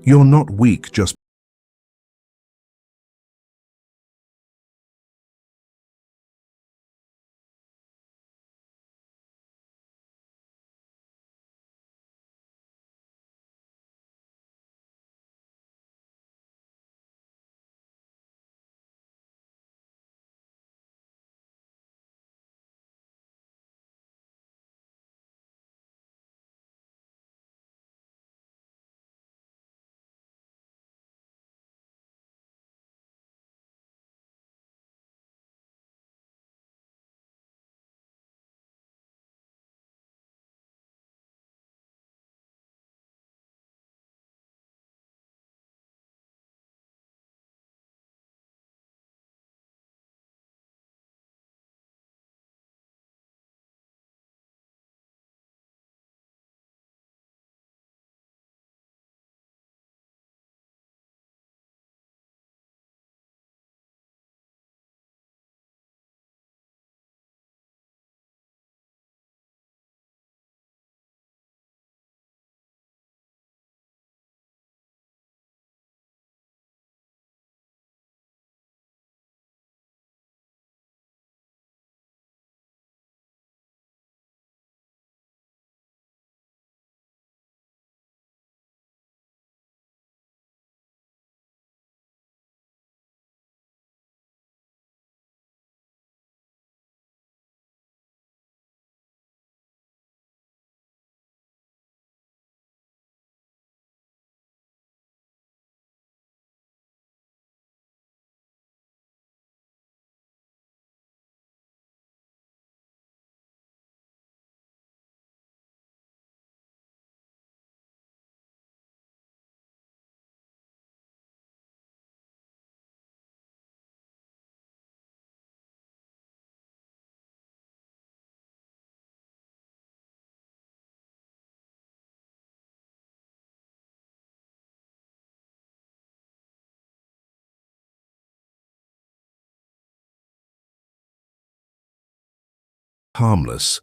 You're not weak just harmless.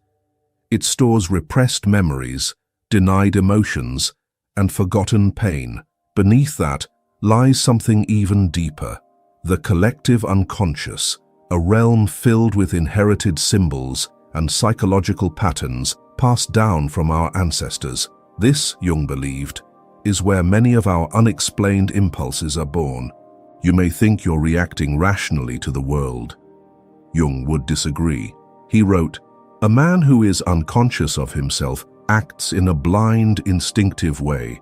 It stores repressed memories, denied emotions, and forgotten pain. Beneath that lies something even deeper, the collective unconscious, a realm filled with inherited symbols and psychological patterns passed down from our ancestors. This, Jung believed, is where many of our unexplained impulses are born. You may think you're reacting rationally to the world. Jung would disagree. He wrote, "A man who is unconscious of himself acts in a blind, instinctive way,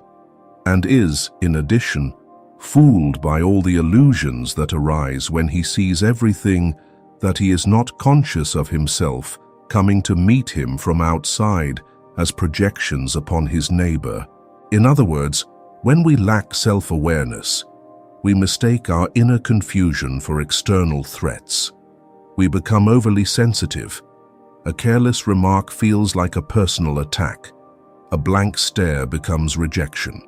and is, in addition, fooled by all the illusions that arise when he sees everything that he is not conscious of himself coming to meet him from outside as projections upon his neighbor." In other words, when we lack self-awareness, we mistake our inner confusion for external threats. We become overly sensitive. A careless remark feels like a personal attack. A blank stare becomes rejection.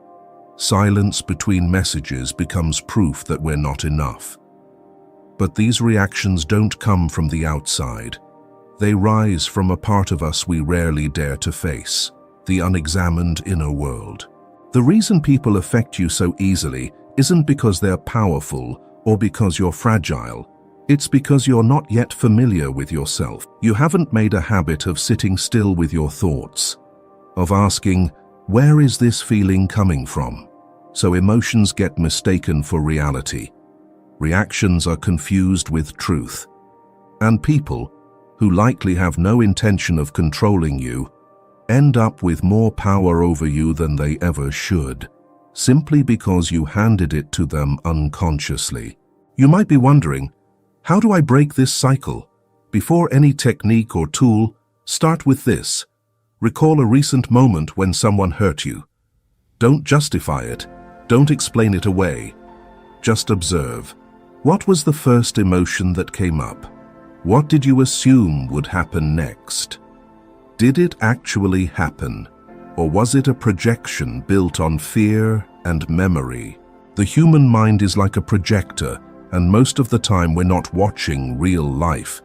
Silence between messages becomes proof that we're not enough. But these reactions don't come from the outside. They rise from a part of us we rarely dare to face, the unexamined inner world. The reason people affect you so easily isn't because they're powerful or because you're fragile. It's because you're not yet familiar with yourself. You haven't made a habit of sitting still with your thoughts, of asking, where is this feeling coming from? So emotions get mistaken for reality. Reactions are confused with truth. And people, who likely have no intention of controlling you, end up with more power over you than they ever should, simply because you handed it to them unconsciously. You might be wondering, how do I break this cycle? Before any technique or tool, start with this. Recall a recent moment when someone hurt you. Don't justify it. Don't explain it away. Just observe. What was the first emotion that came up? What did you assume would happen next? Did it actually happen? Or was it a projection built on fear and memory? The human mind is like a projector, and most of the time we're not watching real life.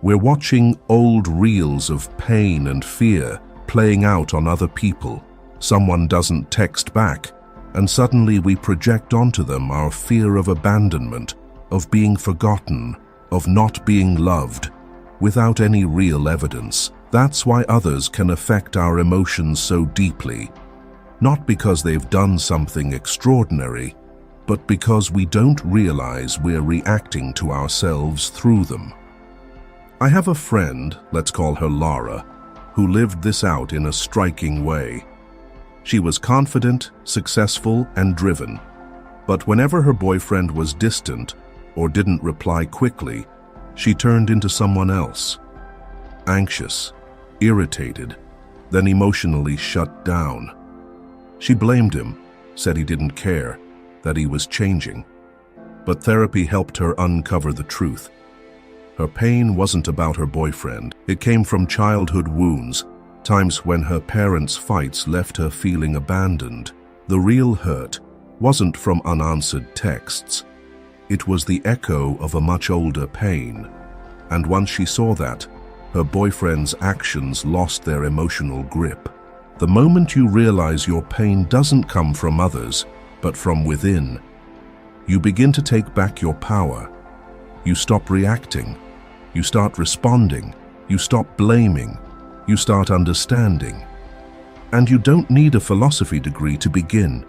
We're watching old reels of pain and fear playing out on other people. Someone doesn't text back. and suddenly we project onto them our fear of abandonment, of being forgotten, of not being loved, without any real evidence. That's why others can affect our emotions so deeply, not because they've done something extraordinary, but because we don't realize we're reacting to ourselves through them. I have a friend, let's call her Lara, who lived this out in a striking way. She was confident, successful, and driven, but whenever her boyfriend was distant or didn't reply quickly, she turned into someone else. Anxious, irritated, then emotionally shut down. She blamed him, said he didn't care, that he was changing. But therapy helped her uncover the truth. Her pain wasn't about her boyfriend. It came from childhood wounds, times when her parents' fights left her feeling abandoned. The real hurt wasn't from unanswered texts. It was the echo of a much older pain. And once she saw that, her boyfriend's actions lost their emotional grip. The moment you realize your pain doesn't come from others, but from within, you begin to take back your power. You stop reacting. You start responding. You stop blaming. You start understanding. And you don't need a philosophy degree to begin.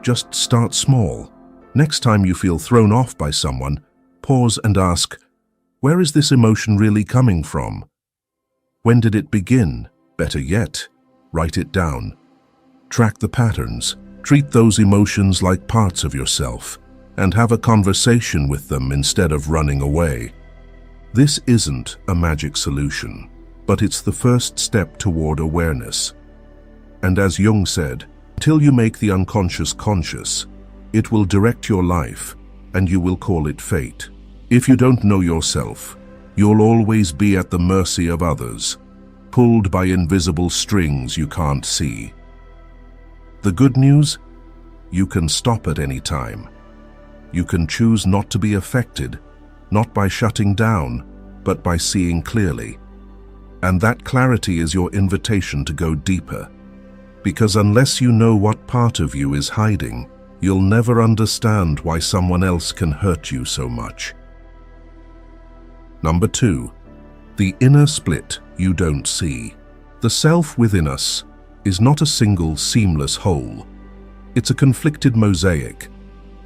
Just start small. Next time you feel thrown off by someone, pause and ask, where is this emotion really coming from? When did it begin? Better yet, write it down. Track the patterns. Treat those emotions like parts of yourself, and have a conversation with them instead of running away. This isn't a magic solution, but it's the first step toward awareness. And as Jung said, till you make the unconscious conscious, it will direct your life, and you will call it fate. If you don't know yourself, you'll always be at the mercy of others, pulled by invisible strings you can't see. The good news? You can stop at any time. You can choose not to be affected, not by shutting down, but by seeing clearly. And that clarity is your invitation to go deeper. Because unless you know what part of you is hiding, you'll never understand why someone else can hurt you so much. Number 2, the inner split you don't see. The self within us is not a single seamless whole. It's a conflicted mosaic,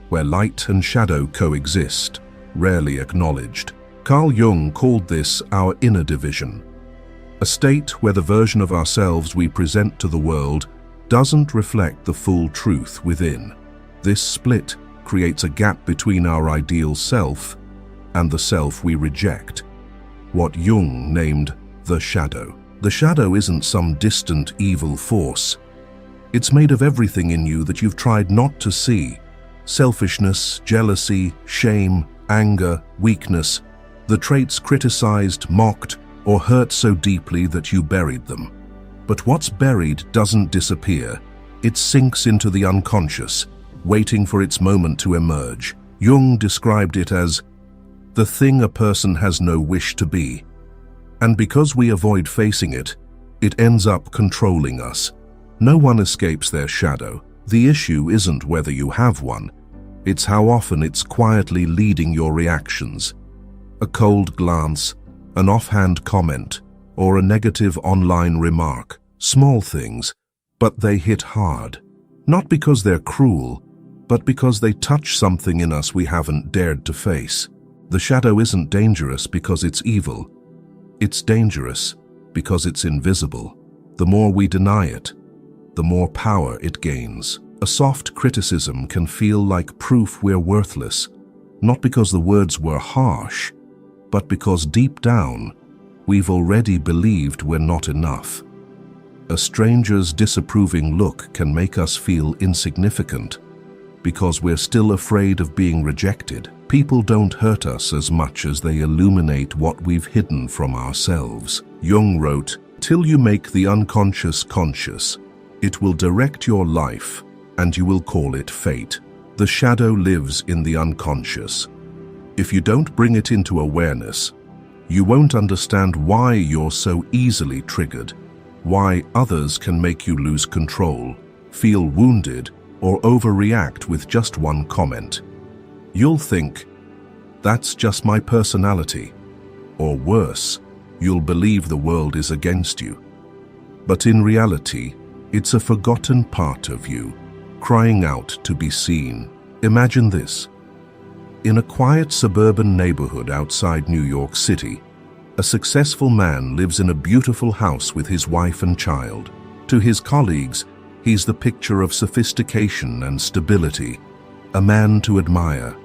where light and shadow coexist, rarely acknowledged. Carl Jung called this our inner division, a state where the version of ourselves we present to the world doesn't reflect the full truth within. This split creates a gap between our ideal self and the self we reject, what Jung named the shadow. The shadow isn't some distant evil force. It's made of everything in you that you've tried not to see. Selfishness, jealousy, shame, anger, weakness, the traits criticized, mocked, or hurt so deeply that you buried them. But what's buried doesn't disappear. It sinks into the unconscious, waiting for its moment to emerge. Jung described it as the thing a person has no wish to be. And because we avoid facing it, it ends up controlling us. No one escapes their shadow. The issue isn't whether you have one. It's how often it's quietly leading your reactions. A cold glance, an offhand comment, or a negative online remark. Small things, but they hit hard. Not because they're cruel, but because they touch something in us we haven't dared to face. The shadow isn't dangerous because it's evil. It's dangerous because it's invisible. The more we deny it, the more power it gains. A soft criticism can feel like proof we're worthless, not because the words were harsh, but because deep down, we've already believed we're not enough. A stranger's disapproving look can make us feel insignificant because we're still afraid of being rejected. People don't hurt us as much as they illuminate what we've hidden from ourselves. Jung wrote, "Till you make the unconscious conscious, it will direct your life, and you will call it fate." The shadow lives in the unconscious. If you don't bring it into awareness, you won't understand why you're so easily triggered, why others can make you lose control, feel wounded, or overreact with just one comment. You'll think, "That's just my personality." Or worse, you'll believe the world is against you. But in reality, it's a forgotten part of you, crying out to be seen. Imagine this. In a quiet suburban neighborhood outside New York City, a successful man lives in a beautiful house with his wife and child. To his colleagues, he's the picture of sophistication and stability, a man to admire.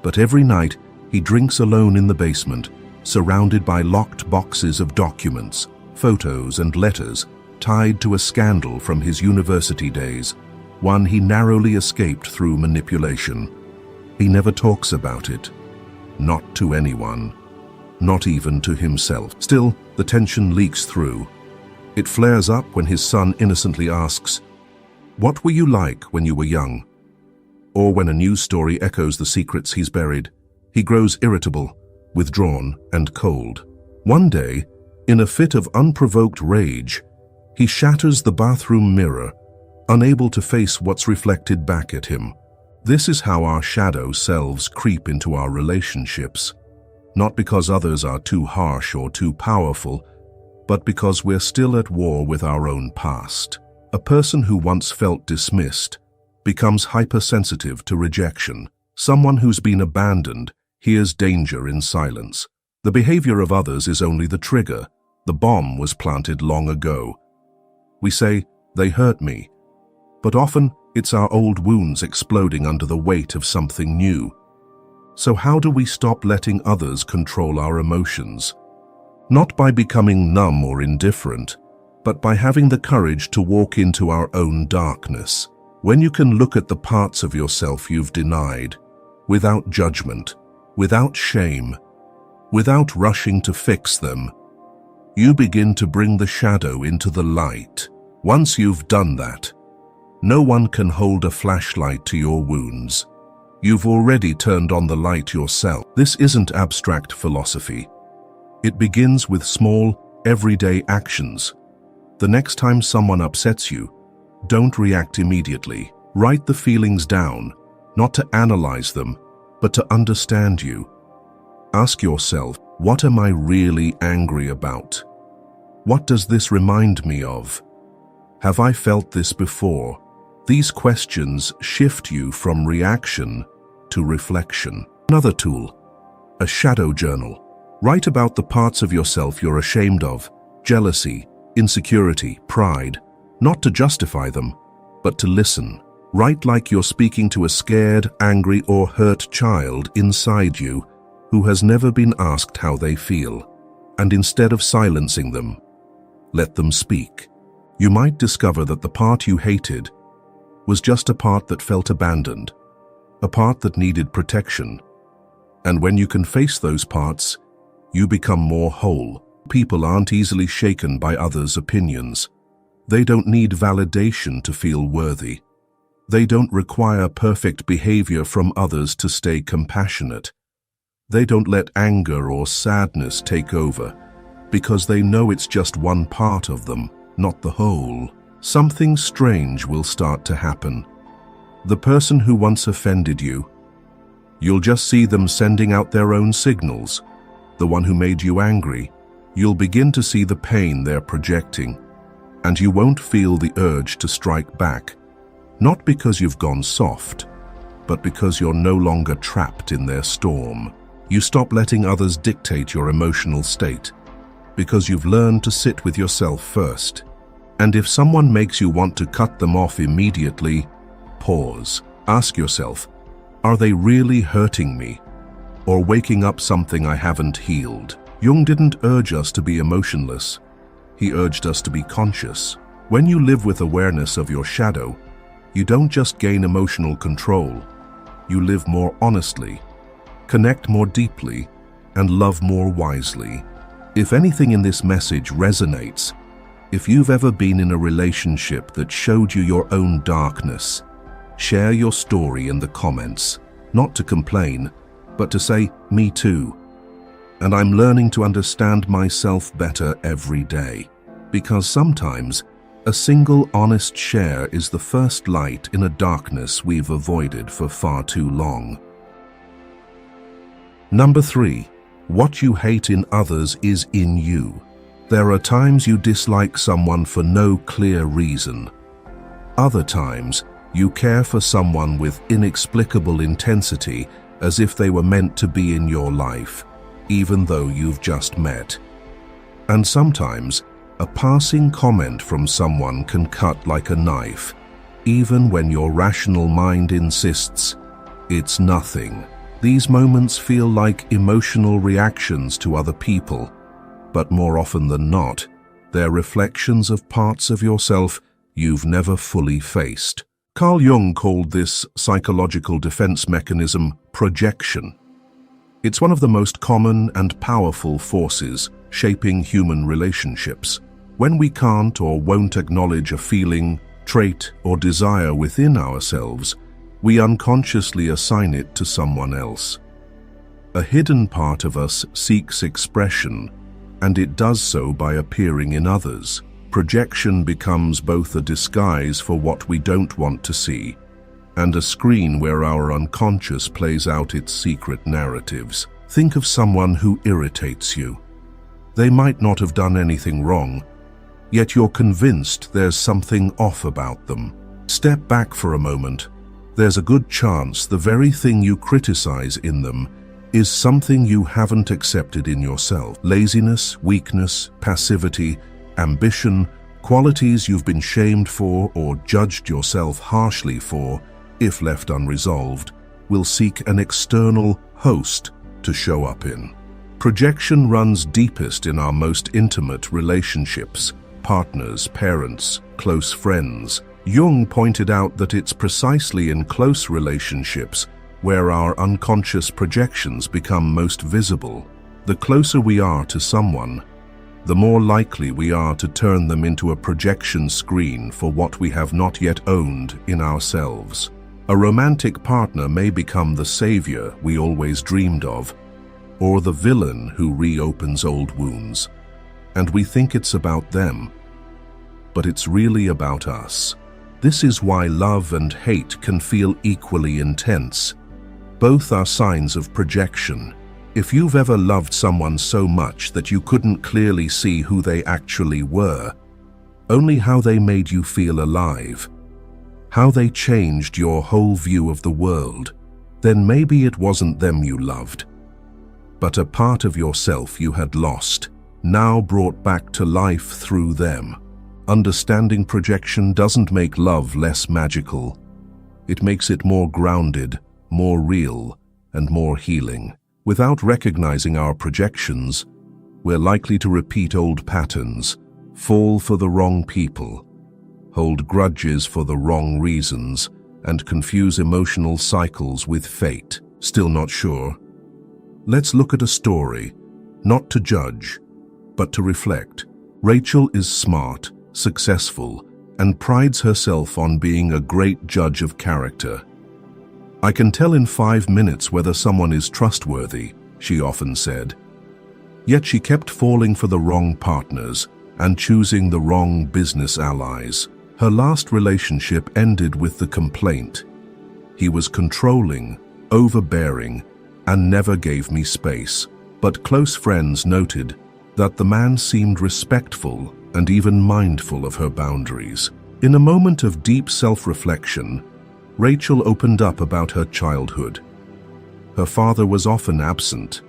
But every night, he drinks alone in the basement, surrounded by locked boxes of documents, photos and letters tied to a scandal from his university days, one he narrowly escaped through manipulation. He never talks about it, not to anyone, not even to himself. Still, the tension leaks through. It flares up when his son innocently asks, "What were you like when you were young?" Or when a news story echoes the secrets he's buried, he grows irritable, withdrawn, and cold. One day, in a fit of unprovoked rage, he shatters the bathroom mirror, unable to face what's reflected back at him. This is how our shadow selves creep into our relationships, not because others are too harsh or too powerful, but because we're still at war with our own past. A person who once felt dismissed becomes hypersensitive to rejection. Someone who's been abandoned hears danger in silence. The behavior of others is only the trigger. The bomb was planted long ago. We say, "They hurt me," but often it's our old wounds exploding under the weight of something new. So how do we stop letting others control our emotions? Not by becoming numb or indifferent, but by having the courage to walk into our own darkness. When you can look at the parts of yourself you've denied, without judgment, without shame, without rushing to fix them, you begin to bring the shadow into the light. Once you've done that, no one can hold a flashlight to your wounds. You've already turned on the light yourself. This isn't abstract philosophy. It begins with small, everyday actions. The next time someone upsets you, don't react immediately. Write the feelings down, not to analyze them, but to understand you. Ask yourself, what am I really angry about? What does this remind me of? Have I felt this before? These questions shift you from reaction to reflection. Another tool, a shadow journal. Write about the parts of yourself you're ashamed of, jealousy, insecurity, pride, not to justify them, but to listen. Write like you're speaking to a scared, angry, or hurt child inside you who has never been asked how they feel. And instead of silencing them, let them speak. You might discover that the part you hated was just a part that felt abandoned, a part that needed protection. And when you can face those parts, you become more whole. People aren't easily shaken by others' opinions. They don't need validation to feel worthy. They don't require perfect behavior from others to stay compassionate. They don't let anger or sadness take over, because they know it's just one part of them, not the whole. Something strange will start to happen. The person who once offended you, you'll just see them sending out their own signals. The one who made you angry, you'll begin to see the pain they're projecting, and you won't feel the urge to strike back, not because you've gone soft, but because you're no longer trapped in their storm. You stop letting others dictate your emotional state, because you've learned to sit with yourself first. And if someone makes you want to cut them off immediately, pause. Ask yourself, are they really hurting me, or waking up something I haven't healed? Jung didn't urge us to be emotionless. He urged us to be conscious. When you live with awareness of your shadow, you don't just gain emotional control. You live more honestly, connect more deeply, and love more wisely. If anything in this message resonates, if you've ever been in a relationship that showed you your own darkness, share your story in the comments, not to complain, but to say, "Me too. And I'm learning to understand myself better every day." Because sometimes A single honest share is the first light in a darkness we've avoided for far too long. Number 3. What you hate in others is in you. There are times you dislike someone for no clear reason. Other times, you care for someone with inexplicable intensity, as if they were meant to be in your life, even though you've just met. And sometimes, a passing comment from someone can cut like a knife, even when your rational mind insists it's nothing. These moments feel like emotional reactions to other people, but more often than not, they're reflections of parts of yourself you've never fully faced. Carl Jung called this psychological defense mechanism projection. It's one of the most common and powerful forces shaping human relationships. When we can't or won't acknowledge a feeling, trait, or desire within ourselves, we unconsciously assign it to someone else. A hidden part of us seeks expression, and it does so by appearing in others. Projection becomes both a disguise for what we don't want to see, and a screen where our unconscious plays out its secret narratives. Think of someone who irritates you. They might not have done anything wrong, yet you're convinced there's something off about them. Step back for a moment. There's a good chance the very thing you criticize in them is something you haven't accepted in yourself. Laziness, weakness, passivity, ambition, qualities you've been shamed for or judged yourself harshly for, if left unresolved, will seek an external host to show up in. Projection runs deepest in our most intimate relationships, partners, parents, close friends. Jung pointed out that it's precisely in close relationships where our unconscious projections become most visible. The closer we are to someone, the more likely we are to turn them into a projection screen for what we have not yet owned in ourselves. A romantic partner may become the savior we always dreamed of, or the villain who reopens old wounds, and we think it's about them, but it's really about us. This is why love and hate can feel equally intense. Both are signs of projection. If you've ever loved someone so much that you couldn't clearly see who they actually were, only how they made you feel alive, how they changed your whole view of the world, then maybe it wasn't them you loved, but a part of yourself you had lost, now brought back to life through them. Understanding projection doesn't make love less magical. It makes it more grounded, more real, and more healing. Without recognizing our projections, we're likely to repeat old patterns, fall for the wrong people, hold grudges for the wrong reasons, and confuse emotional cycles with fate. Still not sure? Let's look at a story, not to judge, but to reflect. Rachel is smart, successful, and prides herself on being a great judge of character. "I can tell in 5 minutes whether someone is trustworthy," she often said. Yet she kept falling for the wrong partners and choosing the wrong business allies. Her last relationship ended with the complaint, "He was controlling, overbearing, and never gave me space." But close friends noted that the man seemed respectful and even mindful of her boundaries. In a moment of deep self-reflection, Rachel opened up about her childhood. Her father was often absent,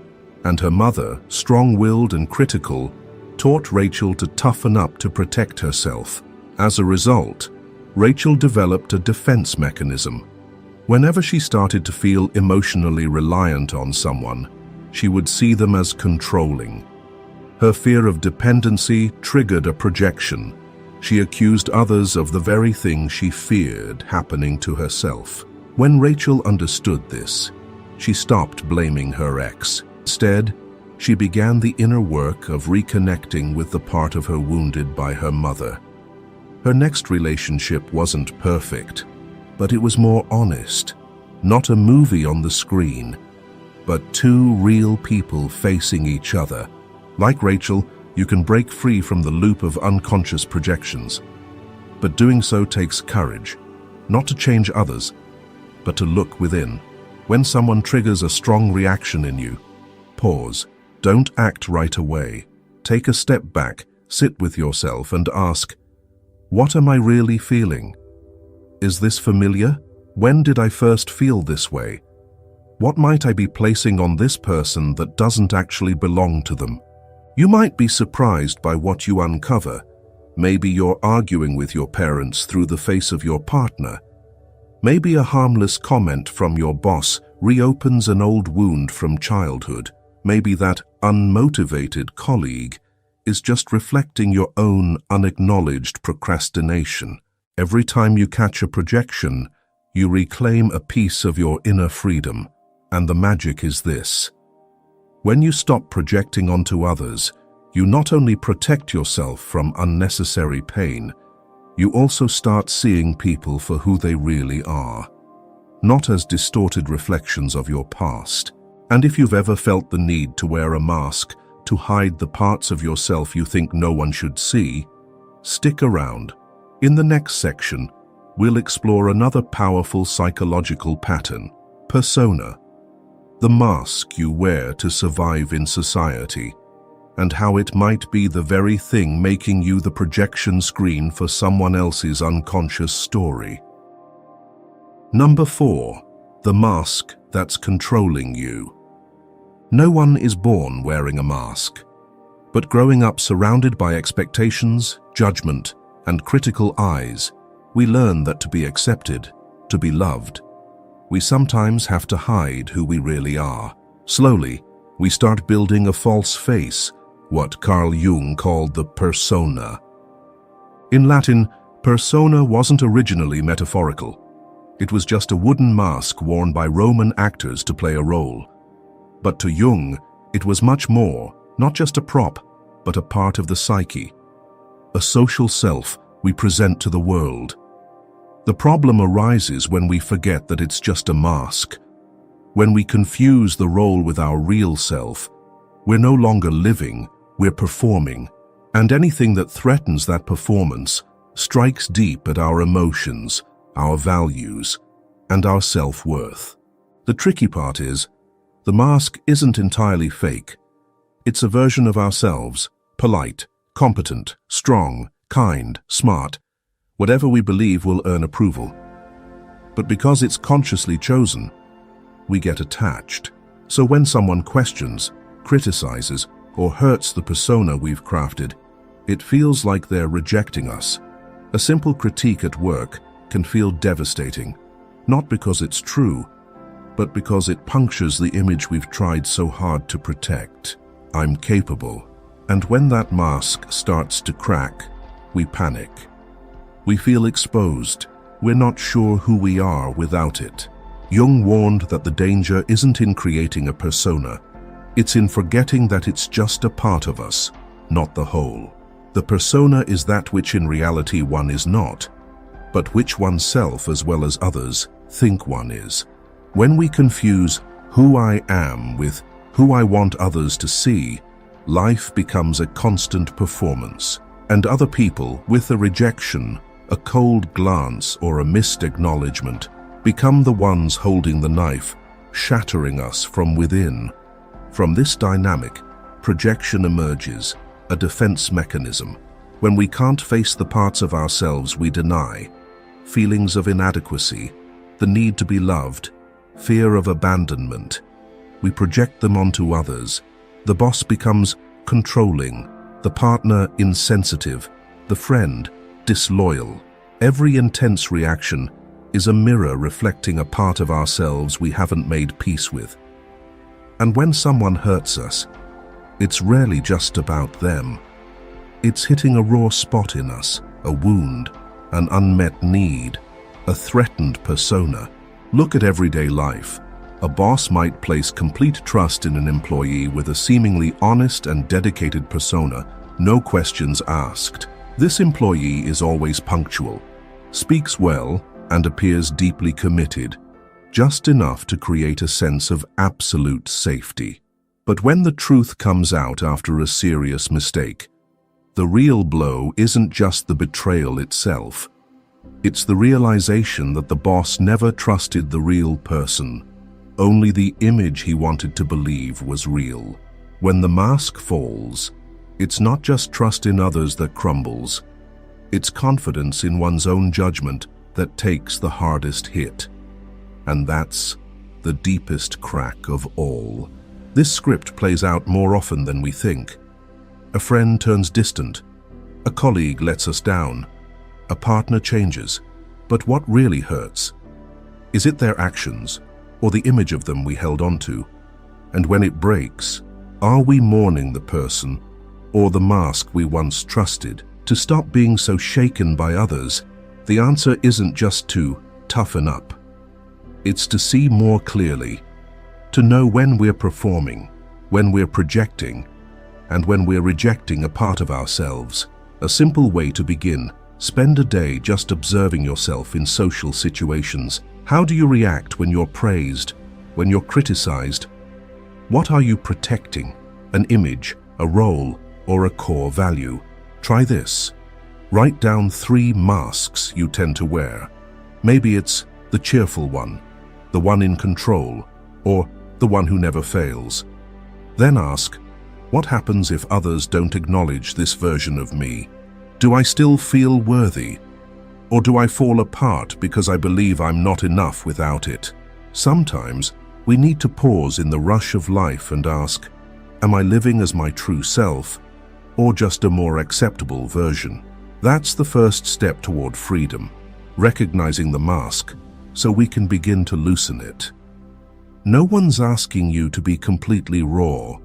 and her mother, strong-willed and critical, taught Rachel to toughen up to protect herself. As a result, Rachel developed a defense mechanism. Whenever she started to feel emotionally reliant on someone, she would see them as controlling. Her fear of dependency triggered a projection. She accused others of the very thing she feared happening to herself. When Rachel understood this, she stopped blaming her ex. Instead, she began the inner work of reconnecting with the part of her wounded by her mother. Her next relationship wasn't perfect, but it was more honest. Not a movie on the screen, but two real people facing each other. Like Rachel, you can break free from the loop of unconscious projections. But doing so takes courage, not to change others, but to look within. When someone triggers a strong reaction in you, pause. Don't act right away. Take a step back, sit with yourself and ask, what am I really feeling? Is this familiar? When did I first feel this way? What might I be placing on this person that doesn't actually belong to them? You might be surprised by what you uncover. Maybe you're arguing with your parents through the face of your partner. Maybe a harmless comment from your boss reopens an old wound from childhood. Maybe that unmotivated colleague is just reflecting your own unacknowledged procrastination. Every time you catch a projection, you reclaim a piece of your inner freedom. And the magic is this. When you stop projecting onto others, you not only protect yourself from unnecessary pain, you also start seeing people for who they really are, not as distorted reflections of your past. And if you've ever felt the need to wear a mask to hide the parts of yourself you think no one should see, stick around. In the next section, we'll explore another powerful psychological pattern, persona, the mask you wear to survive in society, and how it might be the very thing making you the projection screen for someone else's unconscious story. Number 4. The mask that's controlling you. No one is born wearing a mask, but growing up surrounded by expectations, judgment, and critical eyes, we learn that to be accepted, to be loved, we sometimes have to hide who we really are. Slowly, we start building a false face, what Carl Jung called the persona. In Latin, persona wasn't originally metaphorical. It was just a wooden mask worn by Roman actors to play a role. But to Jung, it was much more, not just a prop, but a part of the psyche, a social self we present to the world. The problem arises when we forget that it's just a mask. When we confuse the role with our real self, we're no longer living, we're performing, and anything that threatens that performance strikes deep at our emotions, our values, and our self-worth. The tricky part is, the mask isn't entirely fake. It's a version of ourselves, polite, competent, strong, kind, smart, whatever we believe will earn approval. But because it's consciously chosen, we get attached. So when someone questions, criticizes, or hurts the persona we've crafted, it feels like they're rejecting us. A simple critique at work can feel devastating, not because it's true, but because it punctures the image we've tried so hard to protect. I'm capable. And when that mask starts to crack, we panic. We feel exposed. We're not sure who we are without it. Jung warned that the danger isn't in creating a persona. It's in forgetting that it's just a part of us, not the whole. The persona is that which in reality one is not, but which oneself as well as others think one is. When we confuse who I am with who I want others to see, life becomes a constant performance, and other people, with a rejection, a cold glance, or a missed acknowledgement, become the ones holding the knife, shattering us from within. From this dynamic, projection emerges, a defense mechanism. When we can't face the parts of ourselves we deny, feelings of inadequacy, the need to be loved, fear of abandonment, we project them onto others. The boss becomes controlling, the partner insensitive, the friend disloyal. Every intense reaction is a mirror reflecting a part of ourselves we haven't made peace with. And when someone hurts us, it's rarely just about them. It's hitting a raw spot in us, a wound, an unmet need, a threatened persona. Look at everyday life. A boss might place complete trust in an employee with a seemingly honest and dedicated persona, no questions asked. This employee is always punctual, speaks well, and appears deeply committed, just enough to create a sense of absolute safety. But when the truth comes out after a serious mistake, The real blow isn't just the betrayal itself. It's the realization that the boss never trusted the real person. Only the image he wanted to believe was real. When the mask falls, it's not just trust in others that crumbles. It's confidence in one's own judgment that takes the hardest hit. And that's the deepest crack of all. This script plays out more often than we think. A friend turns distant. A colleague lets us down. A partner changes. But what really hurts? Is it their actions, or the image of them we held onto? And when it breaks, are we mourning the person, or the mask we once trusted? To stop being so shaken by others, the answer isn't just to toughen up. It's to see more clearly, to know when we're performing, when we're projecting, and when we're rejecting a part of ourselves. A simple way to begin: spend a day just observing yourself in social situations. How do you react when you're praised, when you're criticized? What are you protecting? An image, a role, or a core value? Try this. Write down 3 masks you tend to wear. Maybe it's the cheerful one, the one in control, or the one who never fails. Then ask, what happens if others don't acknowledge this version of me? Do I still feel worthy? Or do I fall apart because I believe I'm not enough without it? Sometimes we need to pause in the rush of life and ask, am I living as my true self, or just a more acceptable version? That's the first step toward freedom, recognizing the mask so we can begin to loosen it. No one's asking you to be completely raw,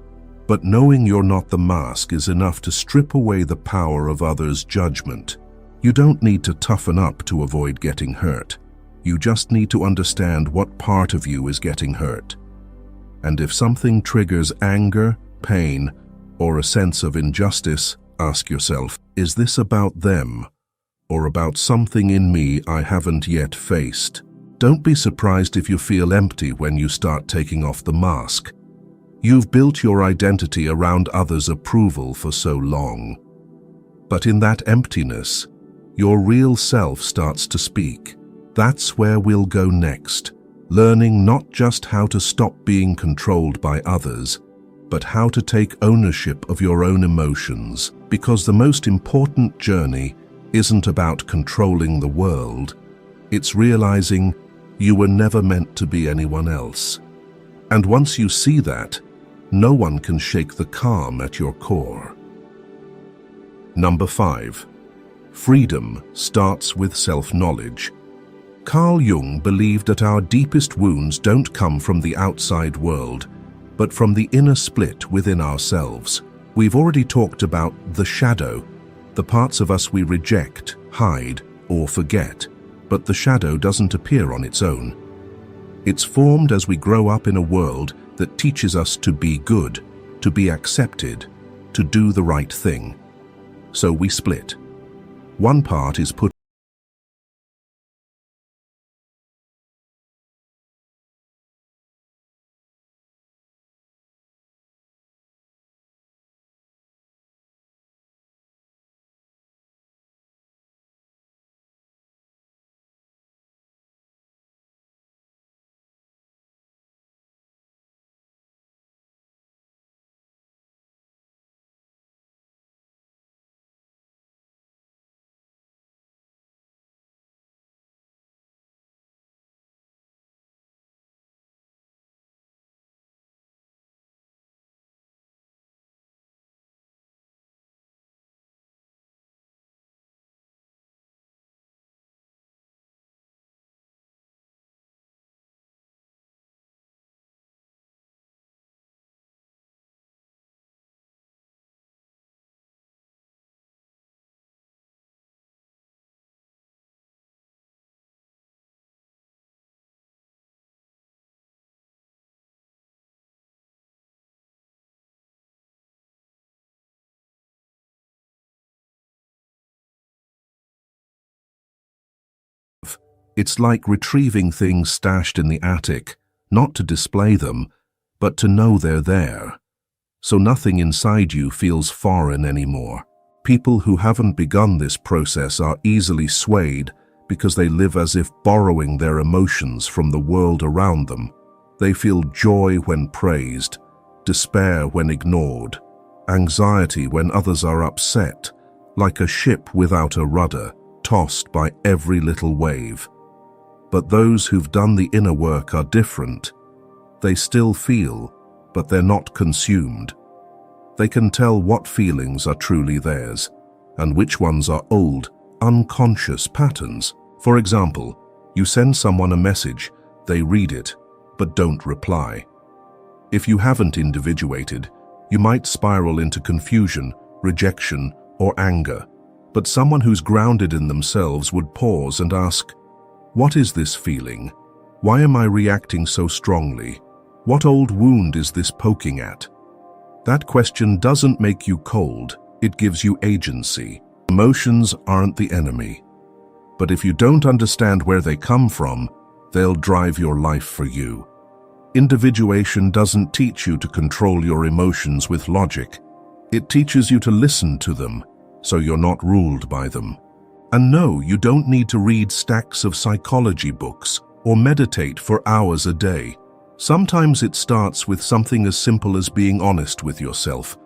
but knowing you're not the mask is enough to strip away the power of others' judgment. You don't need to toughen up to avoid getting hurt. You just need to understand what part of you is getting hurt. And if something triggers anger, pain, or a sense of injustice, ask yourself, is this about them, or about something in me I haven't yet faced? Don't be surprised if you feel empty when you start taking off the mask. You've built your identity around others' approval for so long. But in that emptiness, your real self starts to speak. That's where we'll go next, learning not just how to stop being controlled by others, but how to take ownership of your own emotions, because the most important journey isn't about controlling the world. It's realizing you were never meant to be anyone else. And once you see that, no one can shake the calm at your core. Number 5. Freedom starts with self-knowledge. Carl Jung believed that our deepest wounds don't come from the outside world, but from the inner split within ourselves. We've already talked about the shadow, the parts of us we reject, hide, or forget. But the shadow doesn't appear on its own. It's formed as we grow up in a world that teaches us to be good, to be accepted, to do the right thing. So we split. One part is put It's like retrieving things stashed in the attic, not to display them, but to know they're there, so nothing inside you feels foreign anymore. People who haven't begun this process are easily swayed because they live as if borrowing their emotions from the world around them. They feel joy when praised, despair when ignored, anxiety when others are upset, like a ship without a rudder, tossed by every little wave. But those who've done the inner work are different. They still feel, but they're not consumed. They can tell what feelings are truly theirs, and which ones are old, unconscious patterns. For example, you send someone a message, they read it, but don't reply. If you haven't individuated, you might spiral into confusion, rejection, or anger. But someone who's grounded in themselves would pause and ask, "What is this feeling? Why am I reacting so strongly? What old wound is this poking at?" That question doesn't make you cold, it gives you agency. Emotions aren't the enemy. But if you don't understand where they come from, they'll drive your life for you. Individuation doesn't teach you to control your emotions with logic. It teaches you to listen to them, so you're not ruled by them. And no, you don't need to read stacks of psychology books or meditate for hours a day. Sometimes it starts with something as simple as being honest with yourself,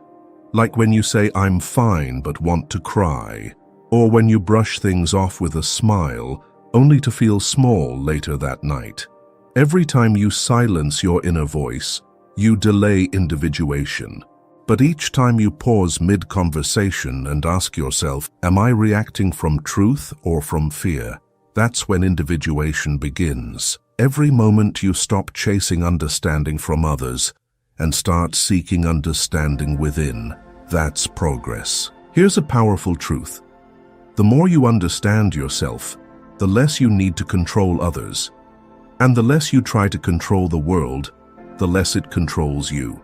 like when you say, "I'm fine but want to cry," or when you brush things off with a smile, only to feel small later that night. Every time you silence your inner voice, you delay individuation. But each time you pause mid-conversation and ask yourself, "Am I reacting from truth or from fear?" That's when individuation begins. Every moment you stop chasing understanding from others and start seeking understanding within, that's progress. Here's a powerful truth. The more you understand yourself, the less you need to control others. And the less you try to control the world, the less it controls you.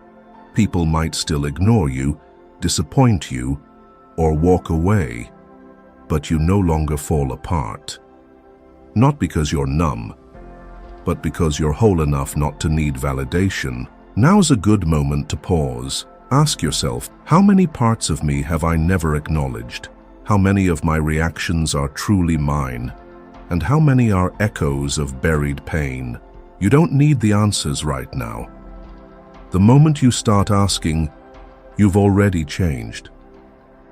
People might still ignore you, disappoint you, or walk away, but you no longer fall apart. Not because you're numb, but because you're whole enough not to need validation. Now's a good moment to pause. Ask yourself, how many parts of me have I never acknowledged? How many of my reactions are truly mine? And how many are echoes of buried pain? You don't need the answers right now. The moment you start asking, you've already changed.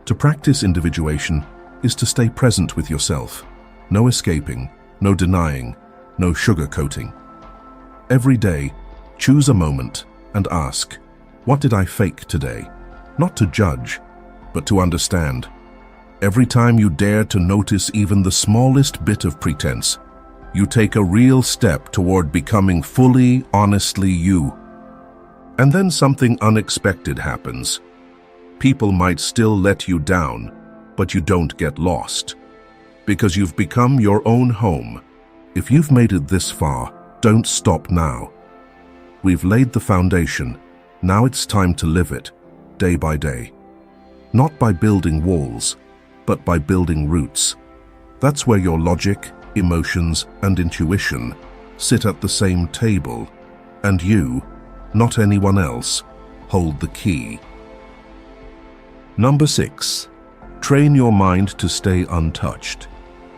To practice individuation is to stay present with yourself. No escaping, no denying, no sugarcoating. Every day, choose a moment and ask, what did I fake today? Not to judge, but to understand. Every time you dare to notice even the smallest bit of pretense, you take a real step toward becoming fully, honestly you. And then something unexpected happens. People might still let you down, but you don't get lost. Because you've become your own home. If you've made it this far, don't stop now. We've laid the foundation. Now it's time to live it, day by day. Not by building walls, but by building roots. That's where your logic, emotions, and intuition sit at the same table, and you, not anyone else, hold the key. Number 6. Train your mind to stay untouched.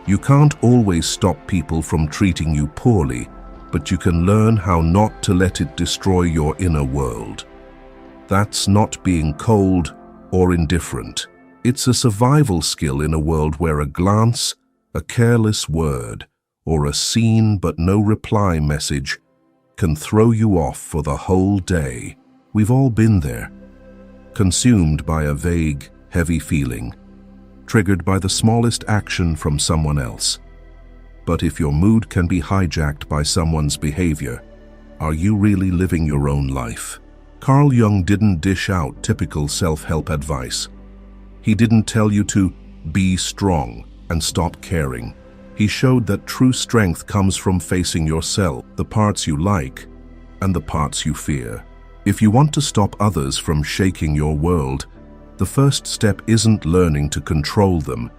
You can't always stop people from treating you poorly, but you can learn how not to let it destroy your inner world. That's not being cold or indifferent. It's a survival skill in a world where a glance, a careless word, or a seen but no reply message can throw you off for the whole day. We've all been there, consumed by a vague, heavy feeling, triggered by the smallest action from someone else. But if your mood can be hijacked by someone's behavior, are you really living your own life? Carl Jung didn't dish out typical self-help advice. He didn't tell you to be strong and stop caring. He showed that true strength comes from facing yourself, the parts you like and the parts you fear. If you want to stop others from shaking your world, the first step isn't learning to control them.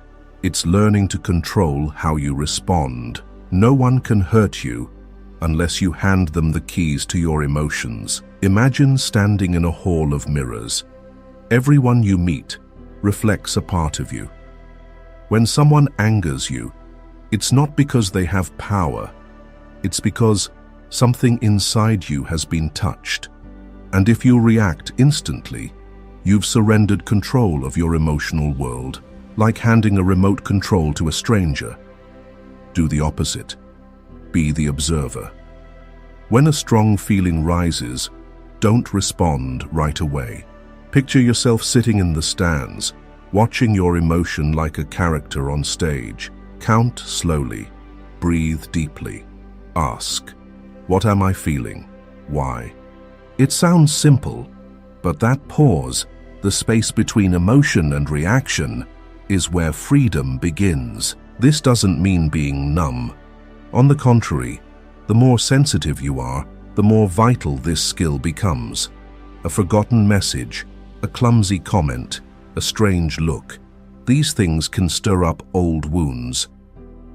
It's learning to control how you respond. No one can hurt you unless you hand them the keys to your emotions. Imagine standing in a hall of mirrors. Everyone you meet reflects a part of you. When someone angers you, it's not because they have power. It's because something inside you has been touched. And if you react instantly, you've surrendered control of your emotional world, like handing a remote control to a stranger. Do the opposite. Be the observer. When a strong feeling rises, don't respond right away. Picture yourself sitting in the stands, watching your emotion like a character on stage. Count slowly. Breathe deeply. Ask, what am I feeling? Why? It sounds simple, but that pause, the space between emotion and reaction, is where freedom begins. This doesn't mean being numb. On the contrary, the more sensitive you are, the more vital this skill becomes. A forgotten message, a clumsy comment, a strange look. These things can stir up old wounds.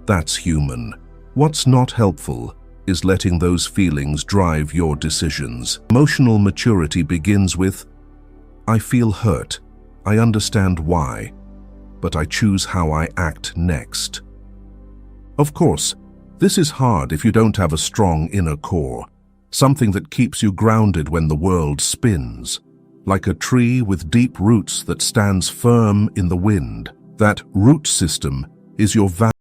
That's human. What's not helpful is letting those feelings drive your decisions. Emotional maturity begins with, I feel hurt. I understand why, but I choose how I act next. Of course, this is hard if you don't have a strong inner core, something that keeps you grounded when the world spins. Like a tree with deep roots that stands firm in the wind. That root system is your value.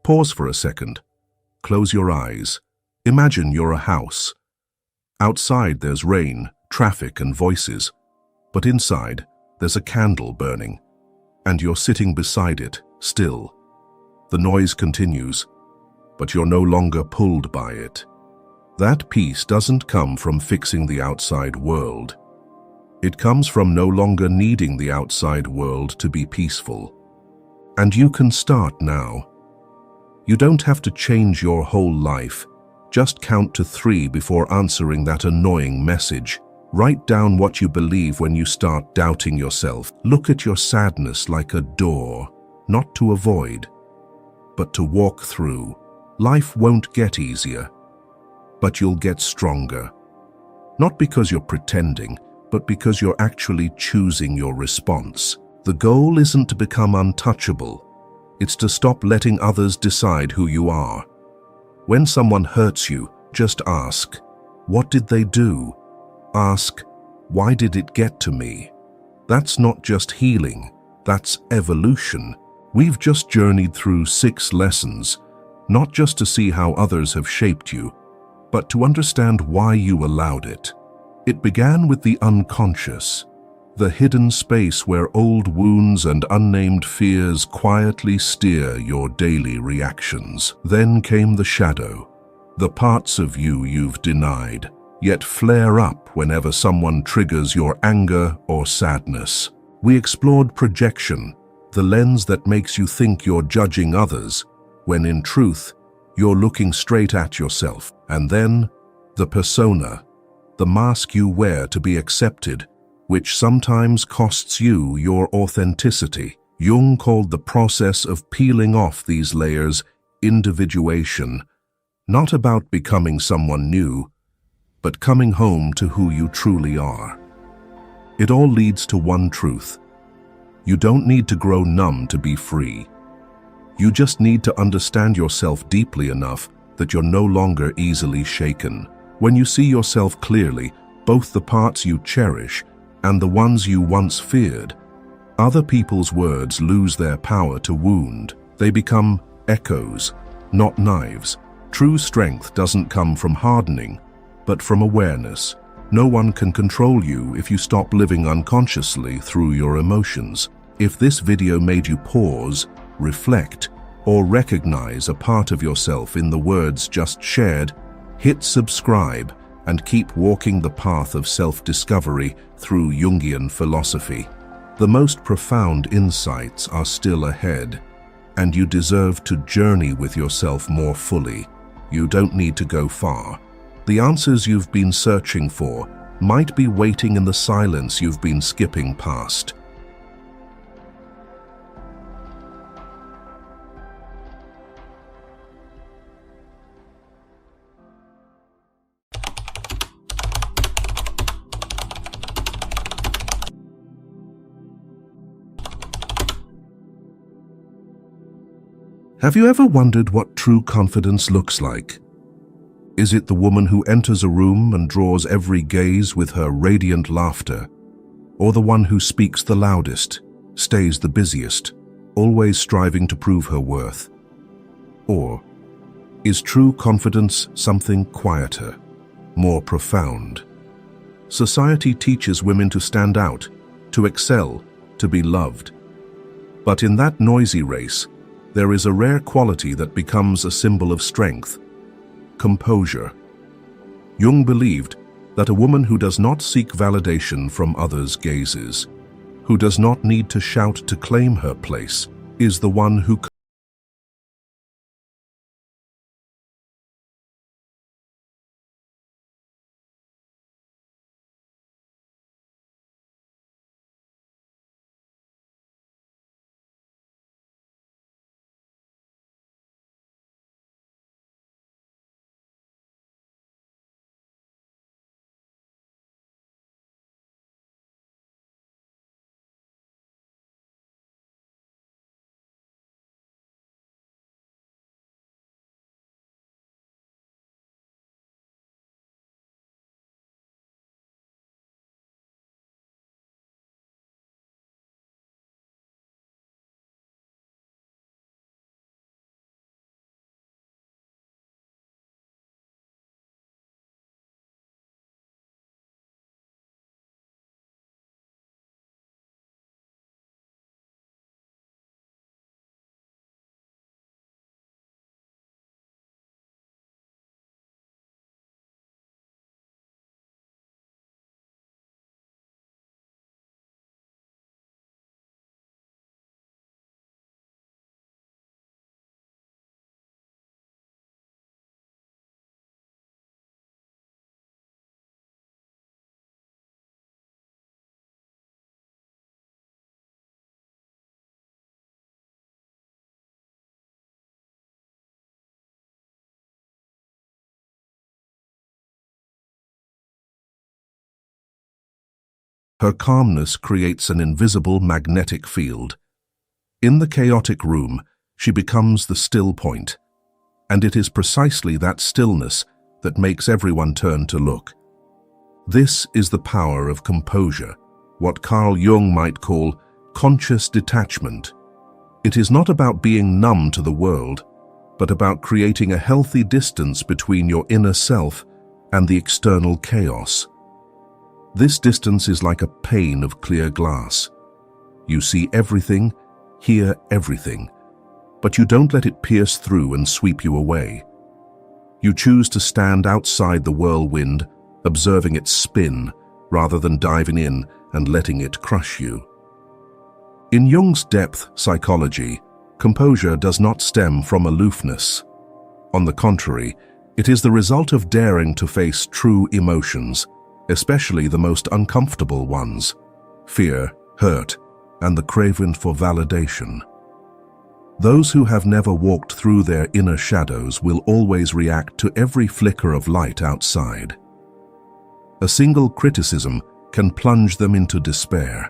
Pause for a second. Close your eyes. Imagine you're a house. Outside there's rain, traffic and voices. But inside, there's a candle burning. And you're sitting beside it, still. The noise continues, but you're no longer pulled by it. That peace doesn't come from fixing the outside world. It comes from no longer needing the outside world to be peaceful. And you can start now. You don't have to change your whole life. Just count to 3 before answering that annoying message. Write down what you believe when you start doubting yourself. Look at your sadness like a door, not to avoid, but to walk through. Life won't get easier, but you'll get stronger. Not because you're pretending, but because you're actually choosing your response. The goal isn't to become untouchable. It's to stop letting others decide who you are. When someone hurts you, just ask, what did they do? Ask, why did it get to me? That's not just healing, that's evolution. We've just journeyed through 6 lessons, not just to see how others have shaped you, but to understand why you allowed it. It began with the unconscious, the hidden space where old wounds and unnamed fears quietly steer your daily reactions. Then came the shadow, the parts of you you've denied, yet flare up whenever someone triggers your anger or sadness. We explored projection, the lens that makes you think you're judging others, when in truth, you're looking straight at yourself. And then, the persona, the mask you wear to be accepted, which sometimes costs you your authenticity. Jung called the process of peeling off these layers individuation, not about becoming someone new, but coming home to who you truly are. It all leads to one truth. You don't need to grow numb to be free. You just need to understand yourself deeply enough that you're no longer easily shaken. When you see yourself clearly, both the parts you cherish and the ones you once feared, other people's words lose their power to wound. They become echoes, not knives. True strength doesn't come from hardening, but from awareness. No one can control you if you stop living unconsciously through your emotions. If this video made you pause, reflect, or recognize a part of yourself in the words just shared, hit subscribe and keep walking the path of self-discovery through Jungian philosophy. The most profound insights are still ahead, and you deserve to journey with yourself more fully. You don't need to go far. The answers you've been searching for might be waiting in the silence you've been skipping past. Have you ever wondered what true confidence looks like? Is it the woman who enters a room and draws every gaze with her radiant laughter? Or the one who speaks the loudest, stays the busiest, always striving to prove her worth? Or is true confidence something quieter, more profound? Society teaches women to stand out, to excel, to be loved. But in that noisy race, there is a rare quality that becomes a symbol of strength: composure. Jung believed that a woman who does not seek validation from others' gazes, who does not need to shout to claim her place, is the one who Her calmness creates an invisible magnetic field. In the chaotic room, she becomes the still point, And it is precisely that stillness that makes everyone turn to look. This is the power of composure, what Carl Jung might call conscious detachment. It is not about being numb to the world, but about creating a healthy distance between your inner self and the external chaos. This distance is like a pane of clear glass. You see everything, hear everything, but you don't let it pierce through and sweep you away. You choose to stand outside the whirlwind, observing it spin, rather than diving in and letting it crush you. In Jung's depth psychology, composure does not stem from aloofness. On the contrary, it is the result of daring to face true emotions, especially the most uncomfortable ones: fear, hurt, and the craving for validation. Those who have never walked through their inner shadows will always react to every flicker of light outside. A single criticism can plunge them into despair.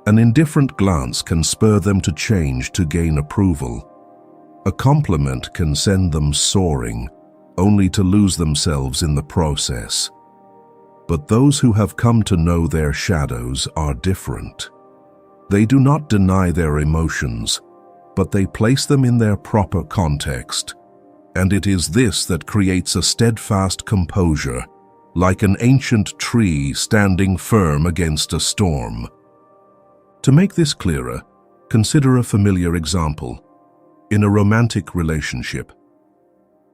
An indifferent glance can spur them to change to gain approval. A compliment can send them soaring, only to lose themselves in the process. But those who have come to know their shadows are different. They do not deny their emotions, but they place them in their proper context. And it is this that creates a steadfast composure, like an ancient tree standing firm against a storm. To make this clearer, consider a familiar example. In a romantic relationship,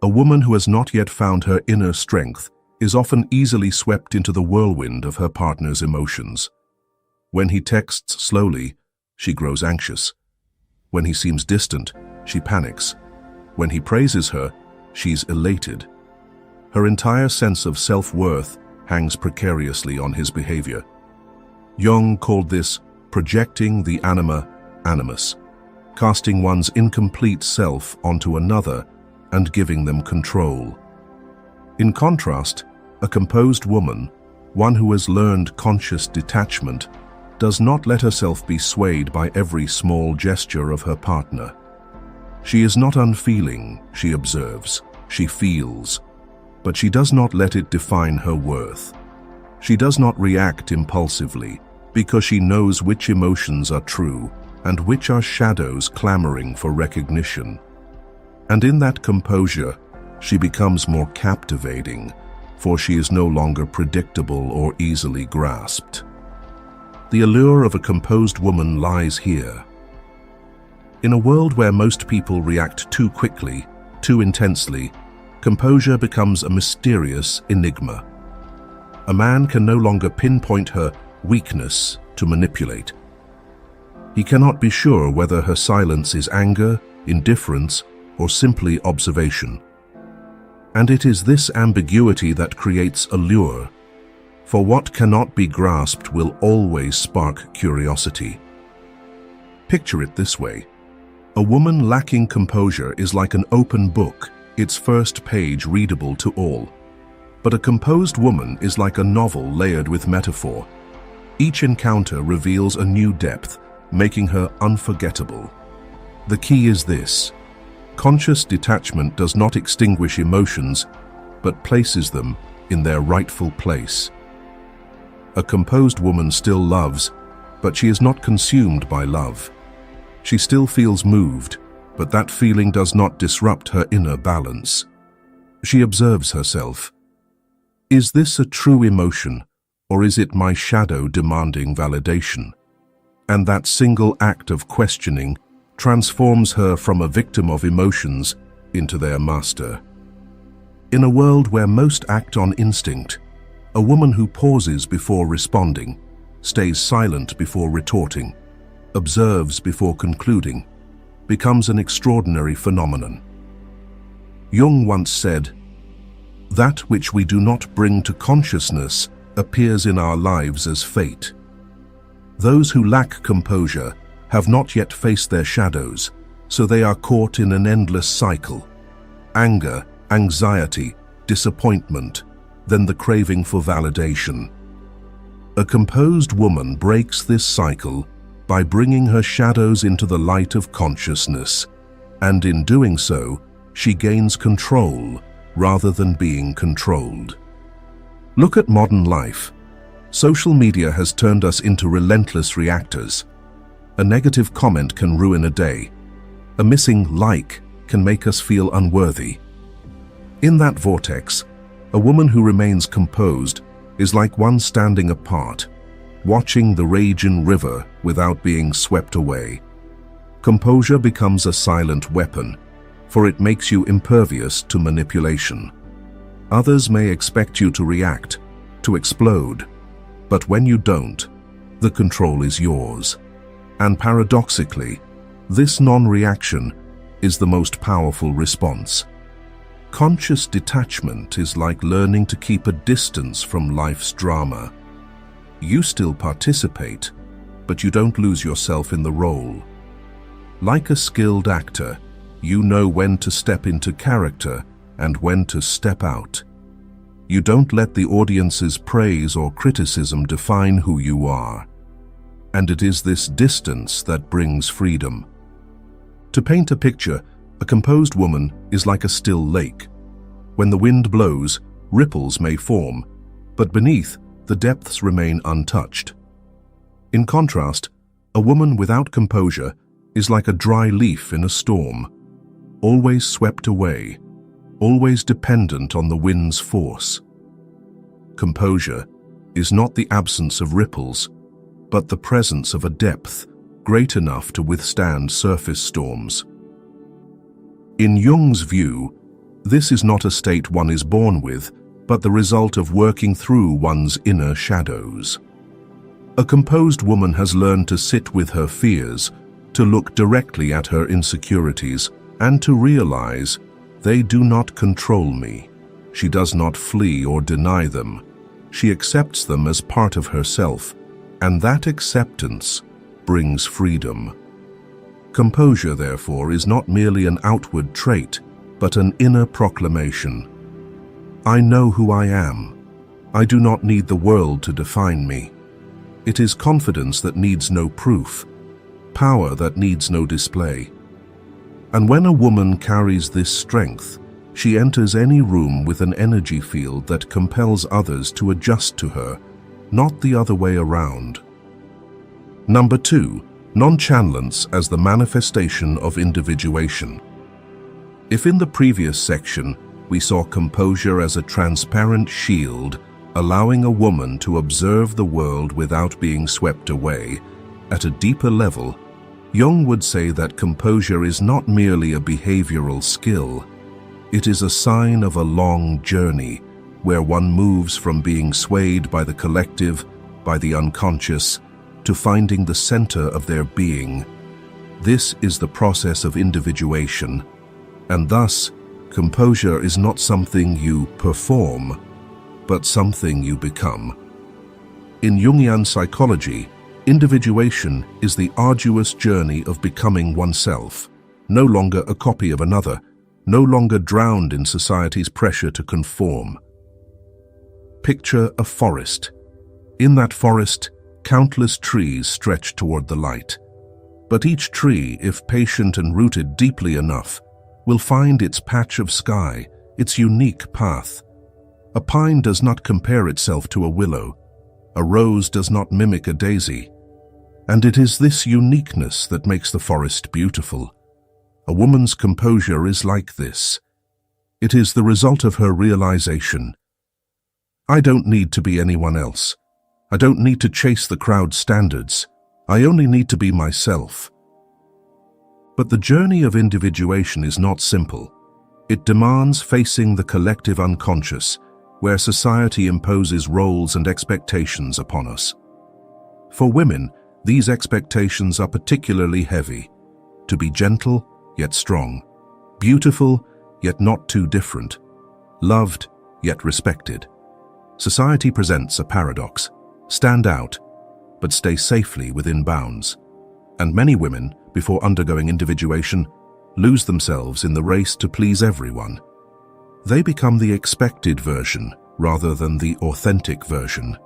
a woman who has not yet found her inner strength is often easily swept into the whirlwind of her partner's emotions. When he texts slowly, she grows anxious. When he seems distant, she panics. When he praises her, she's elated. Her entire sense of self-worth hangs precariously on his behavior. Jung called this projecting the anima animus, casting one's incomplete self onto another and giving them control. In contrast, a composed woman, one who has learned conscious detachment, does not let herself be swayed by every small gesture of her partner. She is not unfeeling, she observes, she feels, but she does not let it define her worth. She does not react impulsively, because she knows which emotions are true and which are shadows clamoring for recognition. And in that composure, she becomes more captivating, for she is no longer predictable or easily grasped. The allure of a composed woman lies here. In a world where most people react too quickly, too intensely, composure becomes a mysterious enigma. A man can no longer pinpoint her weakness to manipulate. He cannot be sure whether her silence is anger, indifference, or simply observation. And it is this ambiguity that creates allure, for what cannot be grasped will always spark curiosity. Picture it this way. A woman lacking composure is like an open book, its first page readable to all. But a composed woman is like a novel layered with metaphor. Each encounter reveals a new depth, making her unforgettable. The key is this: conscious detachment does not extinguish emotions, but places them in their rightful place. A composed woman still loves, but she is not consumed by love. She still feels moved, but that feeling does not disrupt her inner balance. She observes herself. Is this a true emotion, or is it my shadow demanding validation? And that single act of questioning transforms her from a victim of emotions into their master. In a world where most act on instinct, a woman who pauses before responding, stays silent before retorting, observes before concluding, becomes an extraordinary phenomenon. Jung once said, "That which we do not bring to consciousness appears in our lives as fate." Those who lack composure have not yet faced their shadows, so they are caught in an endless cycle. Anger, anxiety, disappointment, then the craving for validation. A composed woman breaks this cycle by bringing her shadows into the light of consciousness, and in doing so, she gains control rather than being controlled. Look at modern life. Social media has turned us into relentless reactors. A negative comment can ruin a day. A missing like can make us feel unworthy. In that vortex, a woman who remains composed is like one standing apart, watching the raging river without being swept away. Composure becomes a silent weapon, for it makes you impervious to manipulation. Others may expect you to react, to explode, but when you don't, the control is yours. And paradoxically, this non-reaction is the most powerful response. Conscious detachment is like learning to keep a distance from life's drama. You still participate, but you don't lose yourself in the role. Like a skilled actor, you know when to step into character and when to step out. You don't let the audience's praise or criticism define who you are. And it is this distance that brings freedom. To paint a picture, a composed woman is like a still lake. When the wind blows, ripples may form, but beneath, the depths remain untouched. In contrast, a woman without composure is like a dry leaf in a storm, always swept away, always dependent on the wind's force. Composure is not the absence of ripples, but the presence of a depth great enough to withstand surface storms. In Jung's view, this is not a state one is born with, but the result of working through one's inner shadows. A composed woman has learned to sit with her fears, to look directly at her insecurities, and to realize they do not control me. She does not flee or deny them. She accepts them as part of herself, and that acceptance brings freedom. Composure, therefore, is not merely an outward trait, but an inner proclamation. I know who I am. I do not need the world to define me. It is confidence that needs no proof, power that needs no display. And when a woman carries this strength, she enters any room with an energy field that compels others to adjust to her, not the other way around. Number 2, nonchalance as the manifestation of individuation. If in the previous section we saw composure as a transparent shield, allowing a woman to observe the world without being swept away, at a deeper level, Jung would say that composure is not merely a behavioral skill. It is a sign of a long journey, where one moves from being swayed by the collective, by the unconscious, to finding the center of their being. This is the process of individuation, and thus, composure is not something you perform, but something you become. In Jungian psychology, individuation is the arduous journey of becoming oneself, no longer a copy of another, no longer drowned in society's pressure to conform. Picture a forest. In that forest, countless trees stretch toward the light. But each tree, if patient and rooted deeply enough, will find its patch of sky, its unique path. A pine does not compare itself to a willow. A rose does not mimic a daisy. And it is this uniqueness that makes the forest beautiful. A woman's composure is like this. It is the result of her realization. I don't need to be anyone else. I don't need to chase the crowd's standards. I only need to be myself. But the journey of individuation is not simple. It demands facing the collective unconscious, where society imposes roles and expectations upon us. For women, these expectations are particularly heavy. To be gentle, yet strong. Beautiful, yet not too different. Loved, yet respected. Society presents a paradox. Stand out, but stay safely within bounds. And many women, before undergoing individuation, lose themselves in the race to please everyone. They become the expected version rather than the authentic version.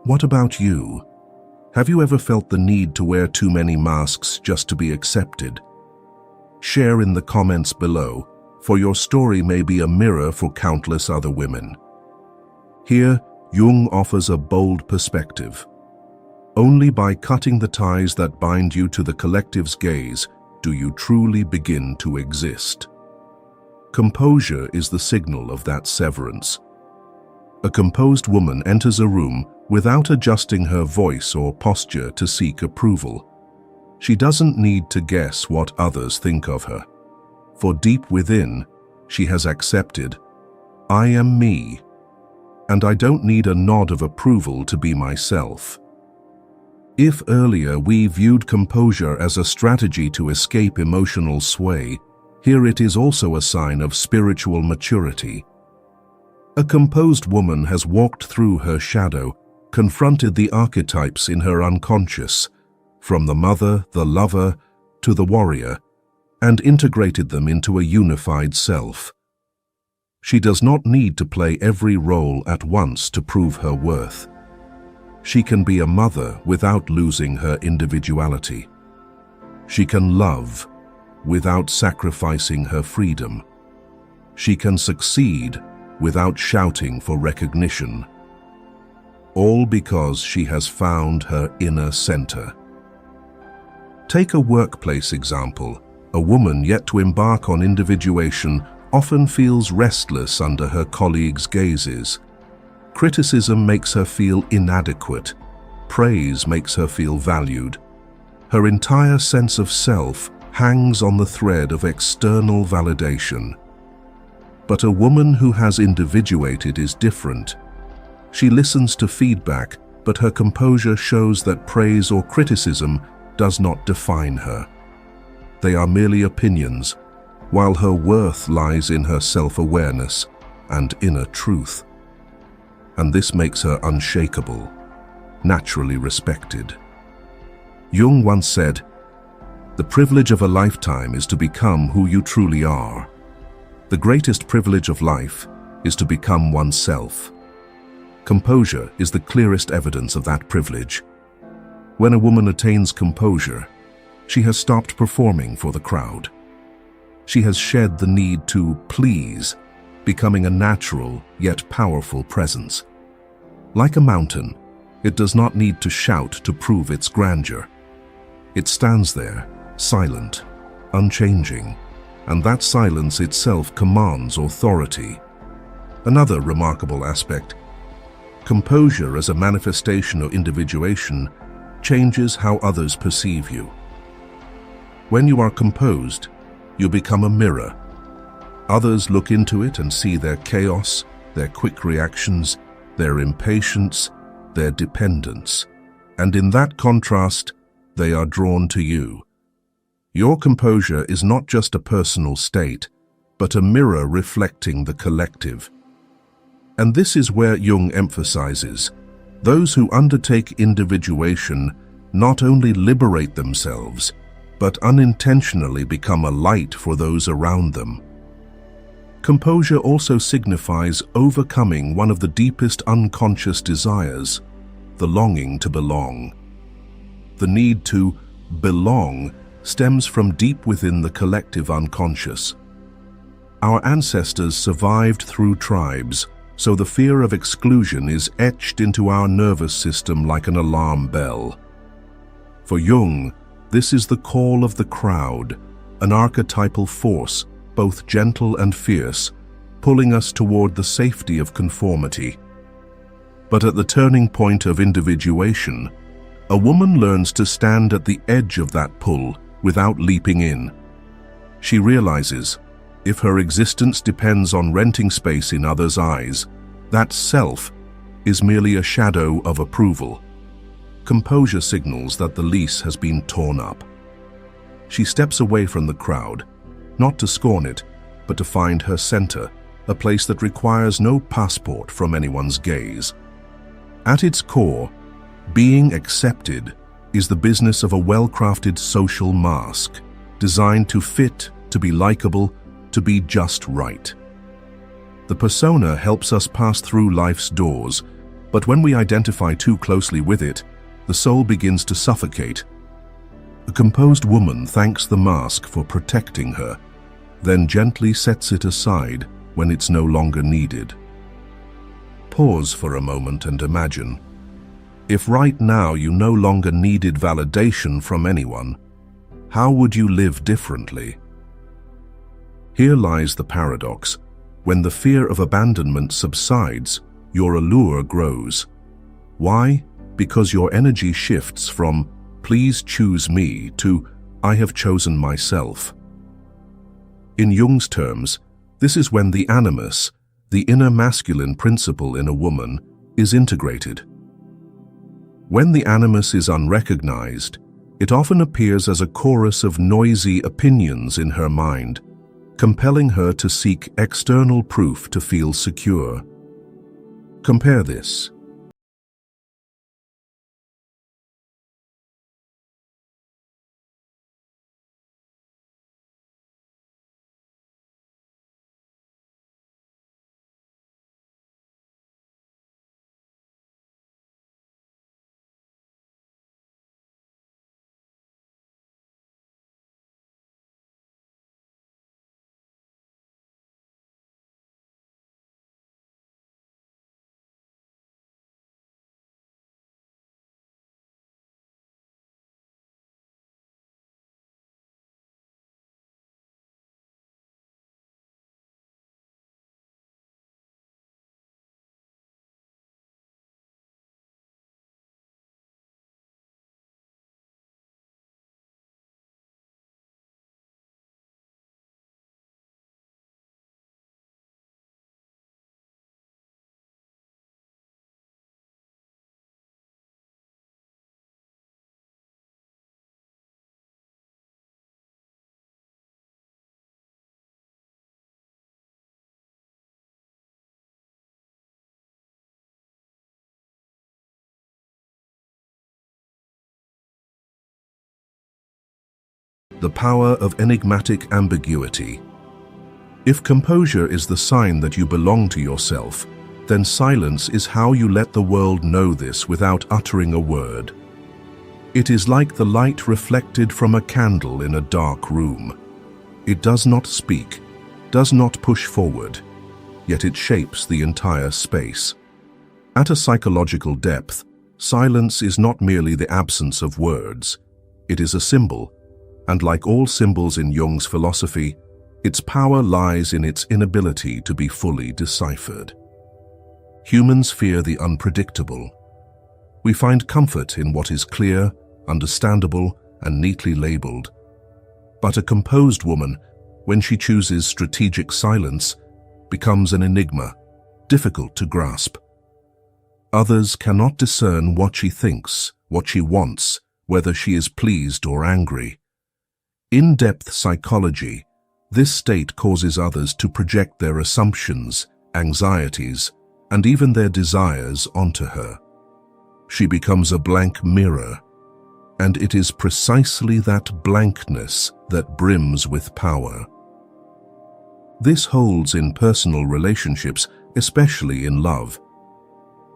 What about you? Have you ever felt the need to wear too many masks just to be accepted? Share in the comments below, for your story may be a mirror for countless other women. Here, Jung offers a bold perspective. Only by cutting the ties that bind you to the collective's gaze do you truly begin to exist. Composure is the signal of that severance. A composed woman enters a room without adjusting her voice or posture to seek approval. She doesn't need to guess what others think of her. For deep within, she has accepted, I am me, and I don't need a nod of approval to be myself. If earlier we viewed composure as a strategy to escape emotional sway, here it is also a sign of spiritual maturity. A composed woman has walked through her shadow, confronted the archetypes in her unconscious, from the mother, the lover, to the warrior, and integrated them into a unified self. She does not need to play every role at once to prove her worth. She can be a mother without losing her individuality. She can love without sacrificing her freedom. She can succeed without shouting for recognition. All because she has found her inner center. Take a workplace example. A woman yet to embark on individuation often feels restless under her colleagues' gazes. Criticism makes her feel inadequate. Praise makes her feel valued. Her entire sense of self hangs on the thread of external validation. But a woman who has individuated is different. She listens to feedback, but her composure shows that praise or criticism does not define her. They are merely opinions, while her worth lies in her self-awareness and inner truth. And this makes her unshakable, naturally respected. Jung once said, "The privilege of a lifetime is to become who you truly are. The greatest privilege of life is to become oneself." Composure is the clearest evidence of that privilege. When a woman attains composure, she has stopped performing for the crowd. She has shed the need to please, becoming a natural yet powerful presence. Like a mountain, it does not need to shout to prove its grandeur. It stands there, silent, unchanging, and that silence itself commands authority. Another remarkable aspect, composure as a manifestation of individuation changes how others perceive you. When you are composed, you become a mirror. Others look into it and see their chaos, their quick reactions, their impatience, their dependence. And in that contrast, they are drawn to you. Your composure is not just a personal state, but a mirror reflecting the collective. And this is where Jung emphasizes, those who undertake individuation not only liberate themselves, but unintentionally become a light for those around them. Composure also signifies overcoming one of the deepest unconscious desires, the longing to belong. The need to belong stems from deep within the collective unconscious. Our ancestors survived through tribes, so the fear of exclusion is etched into our nervous system like an alarm bell. For Jung, this is the call of the crowd, an archetypal force, both gentle and fierce, pulling us toward the safety of conformity. But at the turning point of individuation, a woman learns to stand at the edge of that pull without leaping in. She realizes, if her existence depends on renting space in others' eyes, that self is merely a shadow of approval. Composure signals that the lease has been torn up. She steps away from the crowd, not to scorn it, but to find her center, a place that requires no passport from anyone's gaze. At its core, being accepted is the business of a well-crafted social mask, designed to fit, to be likable, to be just right. The persona helps us pass through life's doors, but when we identify too closely with it, the soul begins to suffocate. A composed woman thanks the mask for protecting her. then gently sets it aside when it's no longer needed. Pause for a moment and imagine, if right now you no longer needed validation from anyone, how would you live differently? Here lies the paradox. When the fear of abandonment subsides, your allure grows. Why? Because your energy shifts from, "Please choose me," to, "I have chosen myself." In Jung's terms, this is when the animus, the inner masculine principle in a woman, is integrated. When the animus is unrecognized, it often appears as a chorus of noisy opinions in her mind, compelling her to seek external proof to feel secure. Compare this. The power of enigmatic ambiguity. If composure is the sign that you belong to yourself, then silence is how you let the world know this without uttering a word. It is like the light reflected from a candle in a dark room. It does not speak, does not push forward, yet it shapes the entire space. At a psychological depth, silence is not merely the absence of words. It is a symbol, and like all symbols in Jung's philosophy, its power lies in its inability to be fully deciphered. Humans fear the unpredictable. We find comfort in what is clear, understandable, and neatly labeled. But a composed woman, when she chooses strategic silence, becomes an enigma, difficult to grasp. Others cannot discern what she thinks, what she wants, whether she is pleased or angry. In-depth psychology, this state causes others to project their assumptions, anxieties, and even their desires onto her. She becomes a blank mirror, and it is precisely that blankness that brims with power. This holds in personal relationships, especially in love.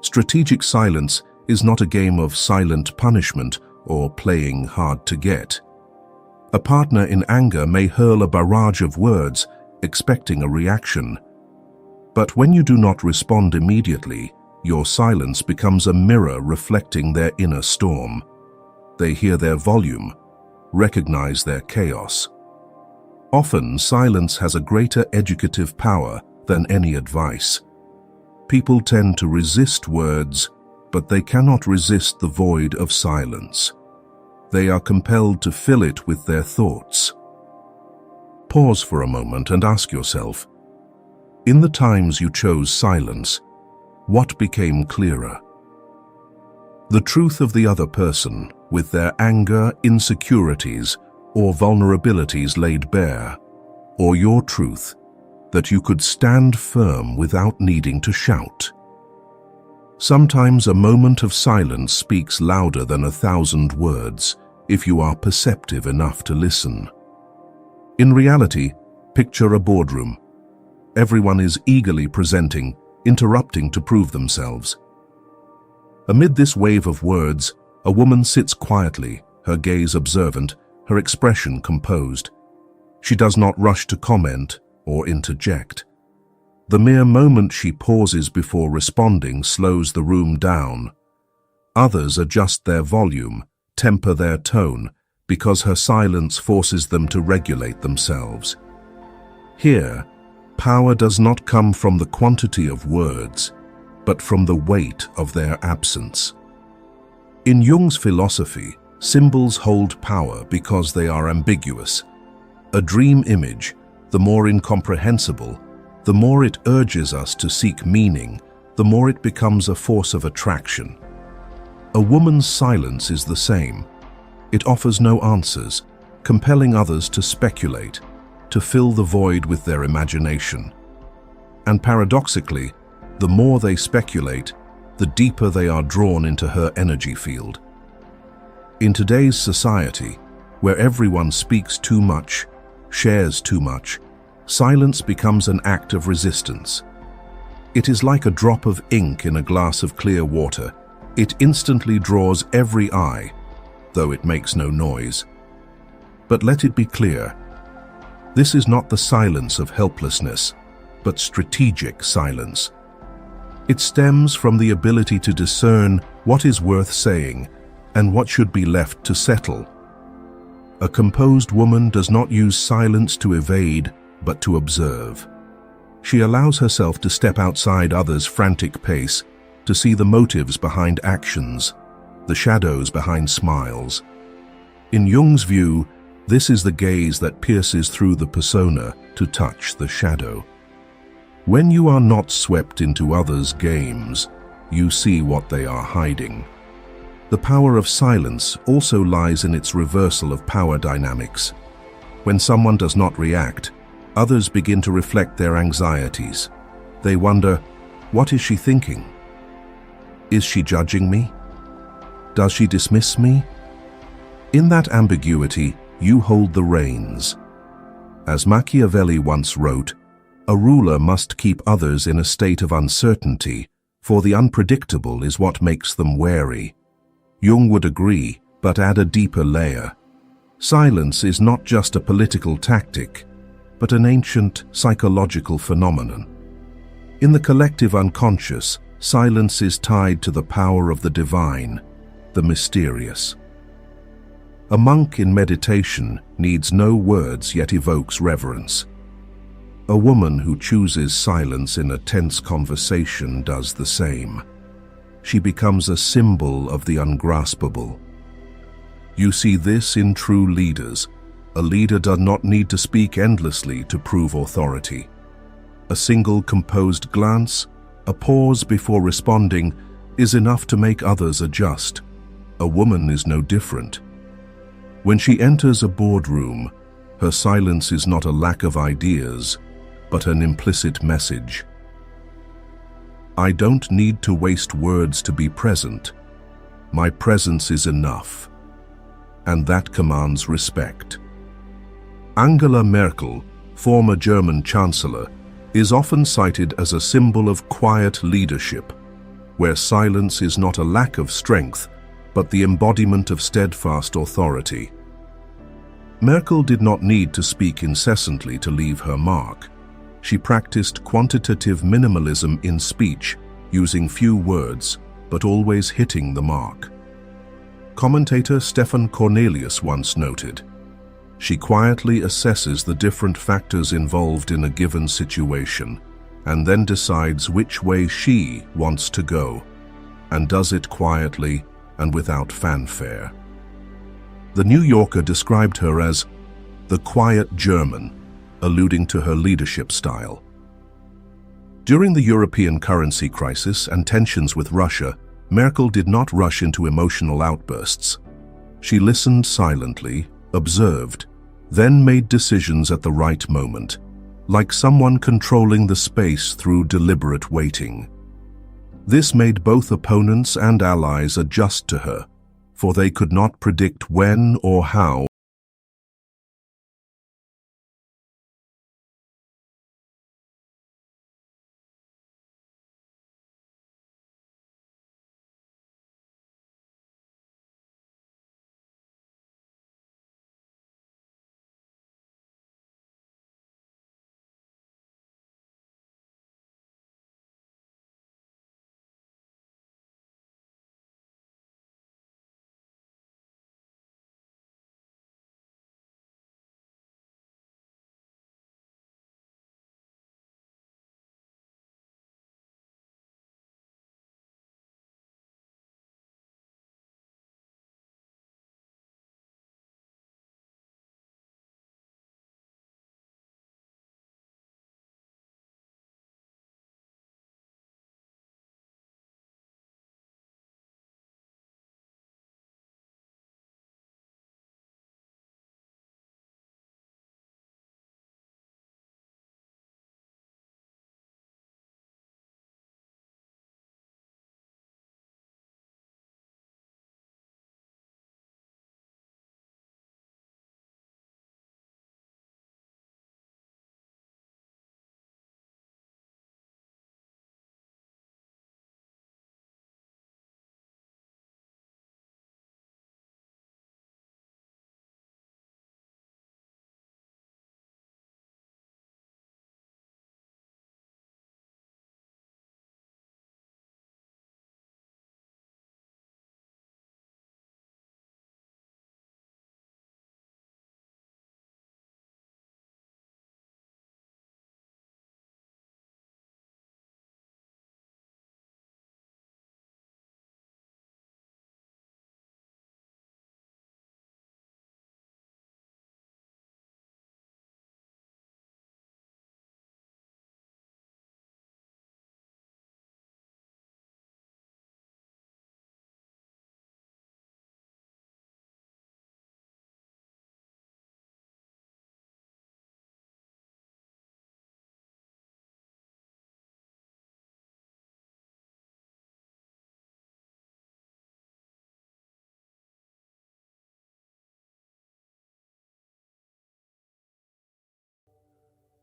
Strategic silence is not a game of silent punishment or playing hard to get. A partner in anger may hurl a barrage of words, expecting a reaction. But when you do not respond immediately, your silence becomes a mirror reflecting their inner storm. They hear their volume, recognize their chaos. Often, silence has a greater educative power than any advice. People tend to resist words, but they cannot resist the void of silence. They are compelled to fill it with their thoughts. Pause for a moment and ask yourself, in the times you chose silence, what became clearer? The truth of the other person, with their anger, insecurities, or vulnerabilities laid bare, or your truth, that you could stand firm without needing to shout. Sometimes a moment of silence speaks louder than 1,000 words, if you are perceptive enough to listen. In reality, picture a boardroom. Everyone is eagerly presenting, interrupting to prove themselves. Amid this wave of words, a woman sits quietly, her gaze observant, her expression composed. She does not rush to comment or interject. The mere moment she pauses before responding slows the room down. Others adjust their volume, temper their tone, because her silence forces them to regulate themselves. Here, power does not come from the quantity of words, but from the weight of their absence. In Jung's philosophy, symbols hold power because they are ambiguous. A dream image, the more incomprehensible, the more it urges us to seek meaning, the more it becomes a force of attraction. A woman's silence is the same. It offers no answers, compelling others to speculate, to fill the void with their imagination. And paradoxically, the more they speculate, the deeper they are drawn into her energy field. In today's society, where everyone speaks too much, shares too much, silence becomes an act of resistance. It is like a drop of ink in a glass of clear water. It instantly draws every eye, though it makes no noise. But let it be clear, this is not the silence of helplessness, but strategic silence. It stems from the ability to discern what is worth saying and what should be left to settle. A composed woman does not use silence to evade, but to observe. She allows herself to step outside others' frantic pace, to see the motives behind actions, the shadows behind smiles. In Jung's view, this is the gaze that pierces through the persona to touch the shadow. When you are not swept into others' games, you see what they are hiding. The power of silence also lies in its reversal of power dynamics. When someone does not react, others begin to reflect their anxieties. They wonder, what is she thinking? Is she judging me? Does she dismiss me? In that ambiguity, you hold the reins. As Machiavelli once wrote, a ruler must keep others in a state of uncertainty, for the unpredictable is what makes them wary. Jung would agree, but add a deeper layer. Silence is not just a political tactic, but an ancient psychological phenomenon. In the collective unconscious, silence is tied to the power of the divine, the mysterious. A monk in meditation needs no words yet evokes reverence. A woman who chooses silence in a tense conversation does the same. She becomes a symbol of the ungraspable. You see this in true leaders. A leader does not need to speak endlessly to prove authority. A single composed glance, a pause before responding, is enough to make others adjust. A woman is no different. When she enters a boardroom, her silence is not a lack of ideas, but an implicit message. I don't need to waste words to be present. My presence is enough. And that commands respect. Angela Merkel, former German Chancellor, is often cited as a symbol of quiet leadership, where silence is not a lack of strength, but the embodiment of steadfast authority. Merkel did not need to speak incessantly to leave her mark. She practiced quantitative minimalism in speech, using few words, but always hitting the mark. Commentator Stefan Cornelius once noted, "She quietly assesses the different factors involved in a given situation, and then decides which way she wants to go, and does it quietly and without fanfare." The New Yorker described her as the quiet German, alluding to her leadership style. During the European currency crisis and tensions with Russia, Merkel did not rush into emotional outbursts. She listened silently, observed, then made decisions at the right moment, like someone controlling the space through deliberate waiting. This made both opponents and allies adjust to her, for they could not predict when or how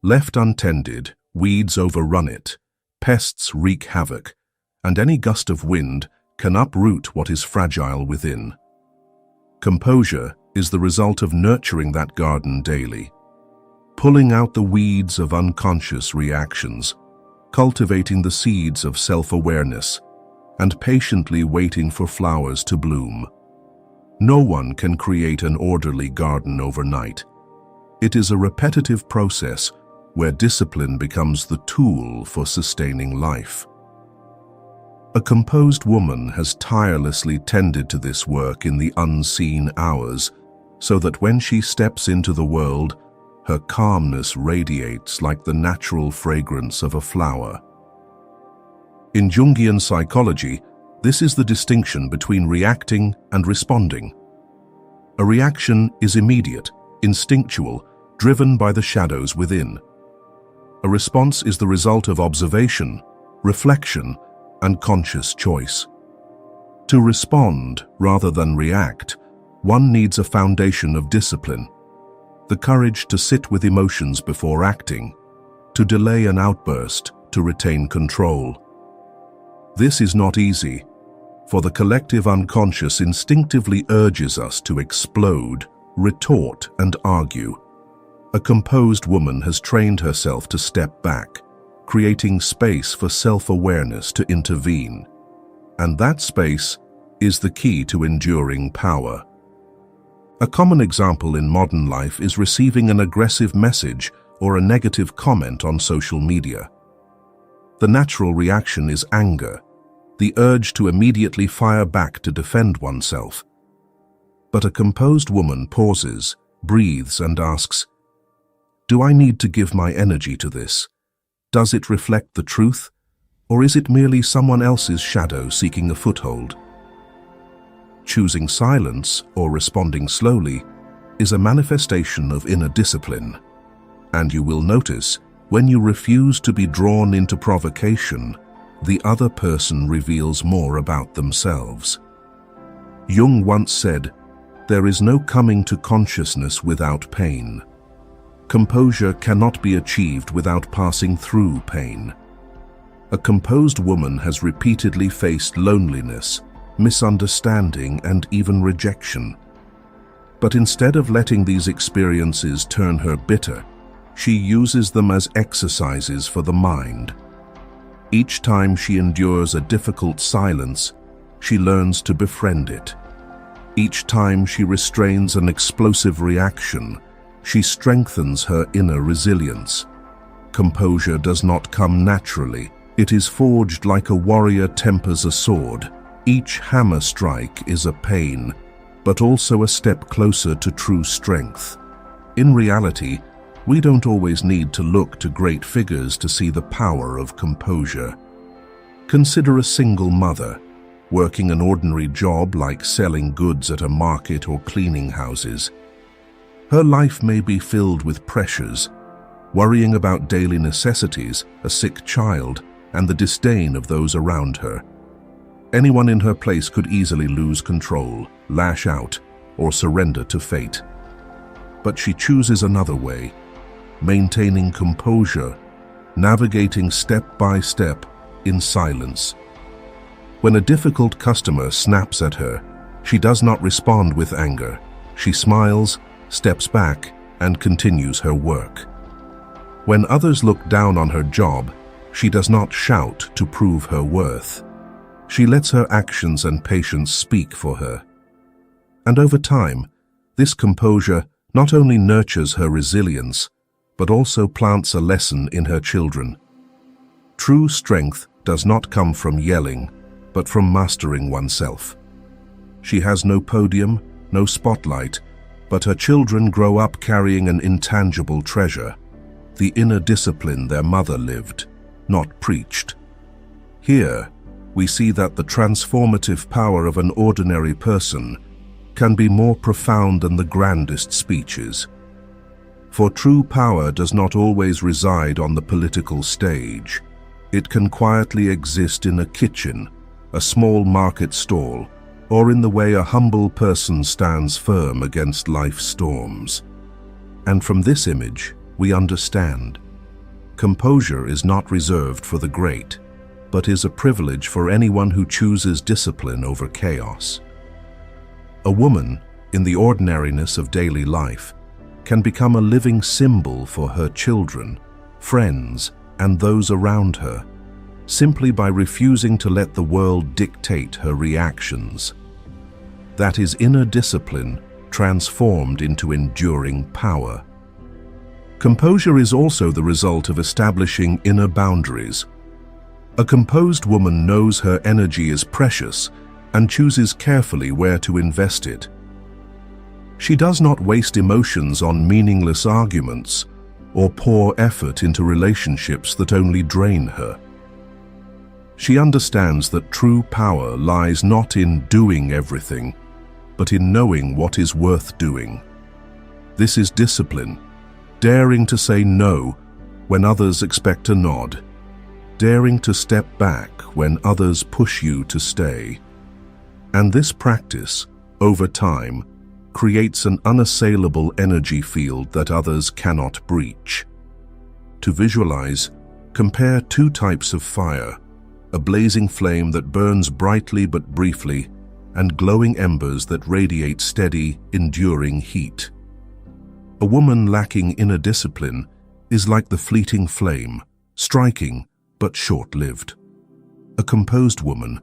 Left untended, weeds overrun it, pests wreak havoc, and any gust of wind can uproot what is fragile within. Composure is the result of nurturing that garden daily, pulling out the weeds of unconscious reactions, cultivating the seeds of self-awareness, and patiently waiting for flowers to bloom. No one can create an orderly garden overnight. It is a repetitive process where discipline becomes the tool for sustaining life. A composed woman has tirelessly tended to this work in the unseen hours, so that when she steps into the world, her calmness radiates like the natural fragrance of a flower. In Jungian psychology, this is the distinction between reacting and responding. A reaction is immediate, instinctual, driven by the shadows within. A response is the result of observation, reflection, and conscious choice. To respond rather than react, one needs a foundation of discipline, the courage to sit with emotions before acting, to delay an outburst, to retain control. This is not easy, for the collective unconscious instinctively urges us to explode, retort, and argue. A composed woman has trained herself to step back, creating space for self-awareness to intervene. And that space is the key to enduring power. A common example in modern life is receiving an aggressive message or a negative comment on social media. The natural reaction is anger, the urge to immediately fire back to defend oneself. But a composed woman pauses, breathes, and asks, "Do I need to give my energy to this? Does it reflect the truth, or is it merely someone else's shadow seeking a foothold?" Choosing silence or responding slowly is a manifestation of inner discipline, and you will notice when you refuse to be drawn into provocation, the other person reveals more about themselves. Jung once said, "There is no coming to consciousness without pain." Composure cannot be achieved without passing through pain. A composed woman has repeatedly faced loneliness, misunderstanding, and even rejection. But instead of letting these experiences turn her bitter, she uses them as exercises for the mind. Each time she endures a difficult silence, she learns to befriend it. Each time she restrains an explosive reaction, she strengthens her inner resilience. Composure does not come naturally. It is forged like a warrior tempers a sword. Each hammer strike is a pain, but also a step closer to true strength. In reality, we don't always need to look to great figures to see the power of composure. Consider a single mother, working an ordinary job like selling goods at a market or cleaning houses. Her life may be filled with pressures, worrying about daily necessities, a sick child, and the disdain of those around her. Anyone in her place could easily lose control, lash out, or surrender to fate. But she chooses another way, maintaining composure, navigating step by step in silence. When a difficult customer snaps at her, she does not respond with anger. She smiles, steps back, and continues her work. When others look down on her job, she does not shout to prove her worth. She lets her actions and patience speak for her. And over time, this composure not only nurtures her resilience, but also plants a lesson in her children. True strength does not come from yelling, but from mastering oneself. She has no podium, no spotlight, but her children grow up carrying an intangible treasure, the inner discipline their mother lived, not preached. Here, we see that the transformative power of an ordinary person can be more profound than the grandest speeches. For true power does not always reside on the political stage. It can quietly exist in a kitchen, a small market stall, or in the way a humble person stands firm against life's storms. And from this image, we understand Composure is not reserved for the great, but is a privilege for anyone who chooses discipline over chaos. A woman, in the ordinariness of daily life, can become a living symbol for her children, friends, and those around her, simply by refusing to let the world dictate her reactions. That is inner discipline transformed into enduring power. Composure is also the result of establishing inner boundaries. A composed woman knows her energy is precious and chooses carefully where to invest it. She does not waste emotions on meaningless arguments or pour effort into relationships that only drain her. She understands that true power lies not in doing everything, but in knowing what is worth doing. This is discipline, daring to say no when others expect a nod, daring to step back when others push you to stay. And this practice, over time, creates an unassailable energy field that others cannot breach. To visualize, compare two types of fire: a blazing flame that burns brightly but briefly, and glowing embers that radiate steady, enduring heat. A woman lacking inner discipline is like the fleeting flame, striking but short-lived. A composed woman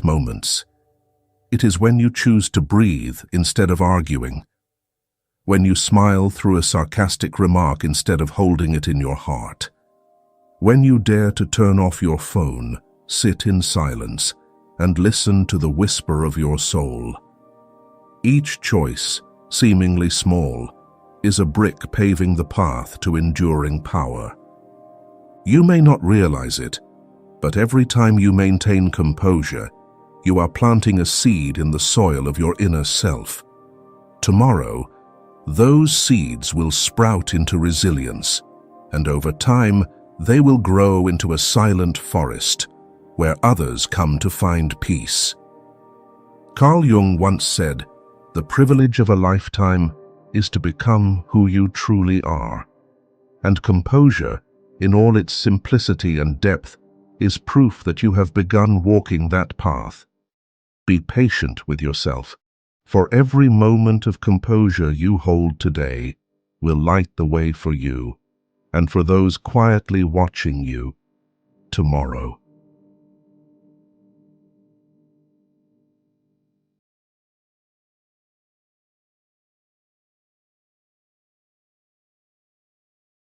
moments. It is when you choose to breathe instead of arguing, when you smile through a sarcastic remark instead of holding it in your heart, when you dare to turn off your phone, sit in silence, and listen to the whisper of your soul. Each choice, seemingly small, is a brick paving the path to enduring power. You may not realize it, but every time you maintain composure, you are planting a seed in the soil of your inner self. Tomorrow, those seeds will sprout into resilience, and over time, they will grow into a silent forest where others come to find peace. Carl Jung once said, "The privilege of a lifetime is to become who you truly are." And composure in all its simplicity and depth, is proof that you have begun walking that path. Be patient with yourself, for every moment of composure you hold today will light the way for you and for those quietly watching you tomorrow.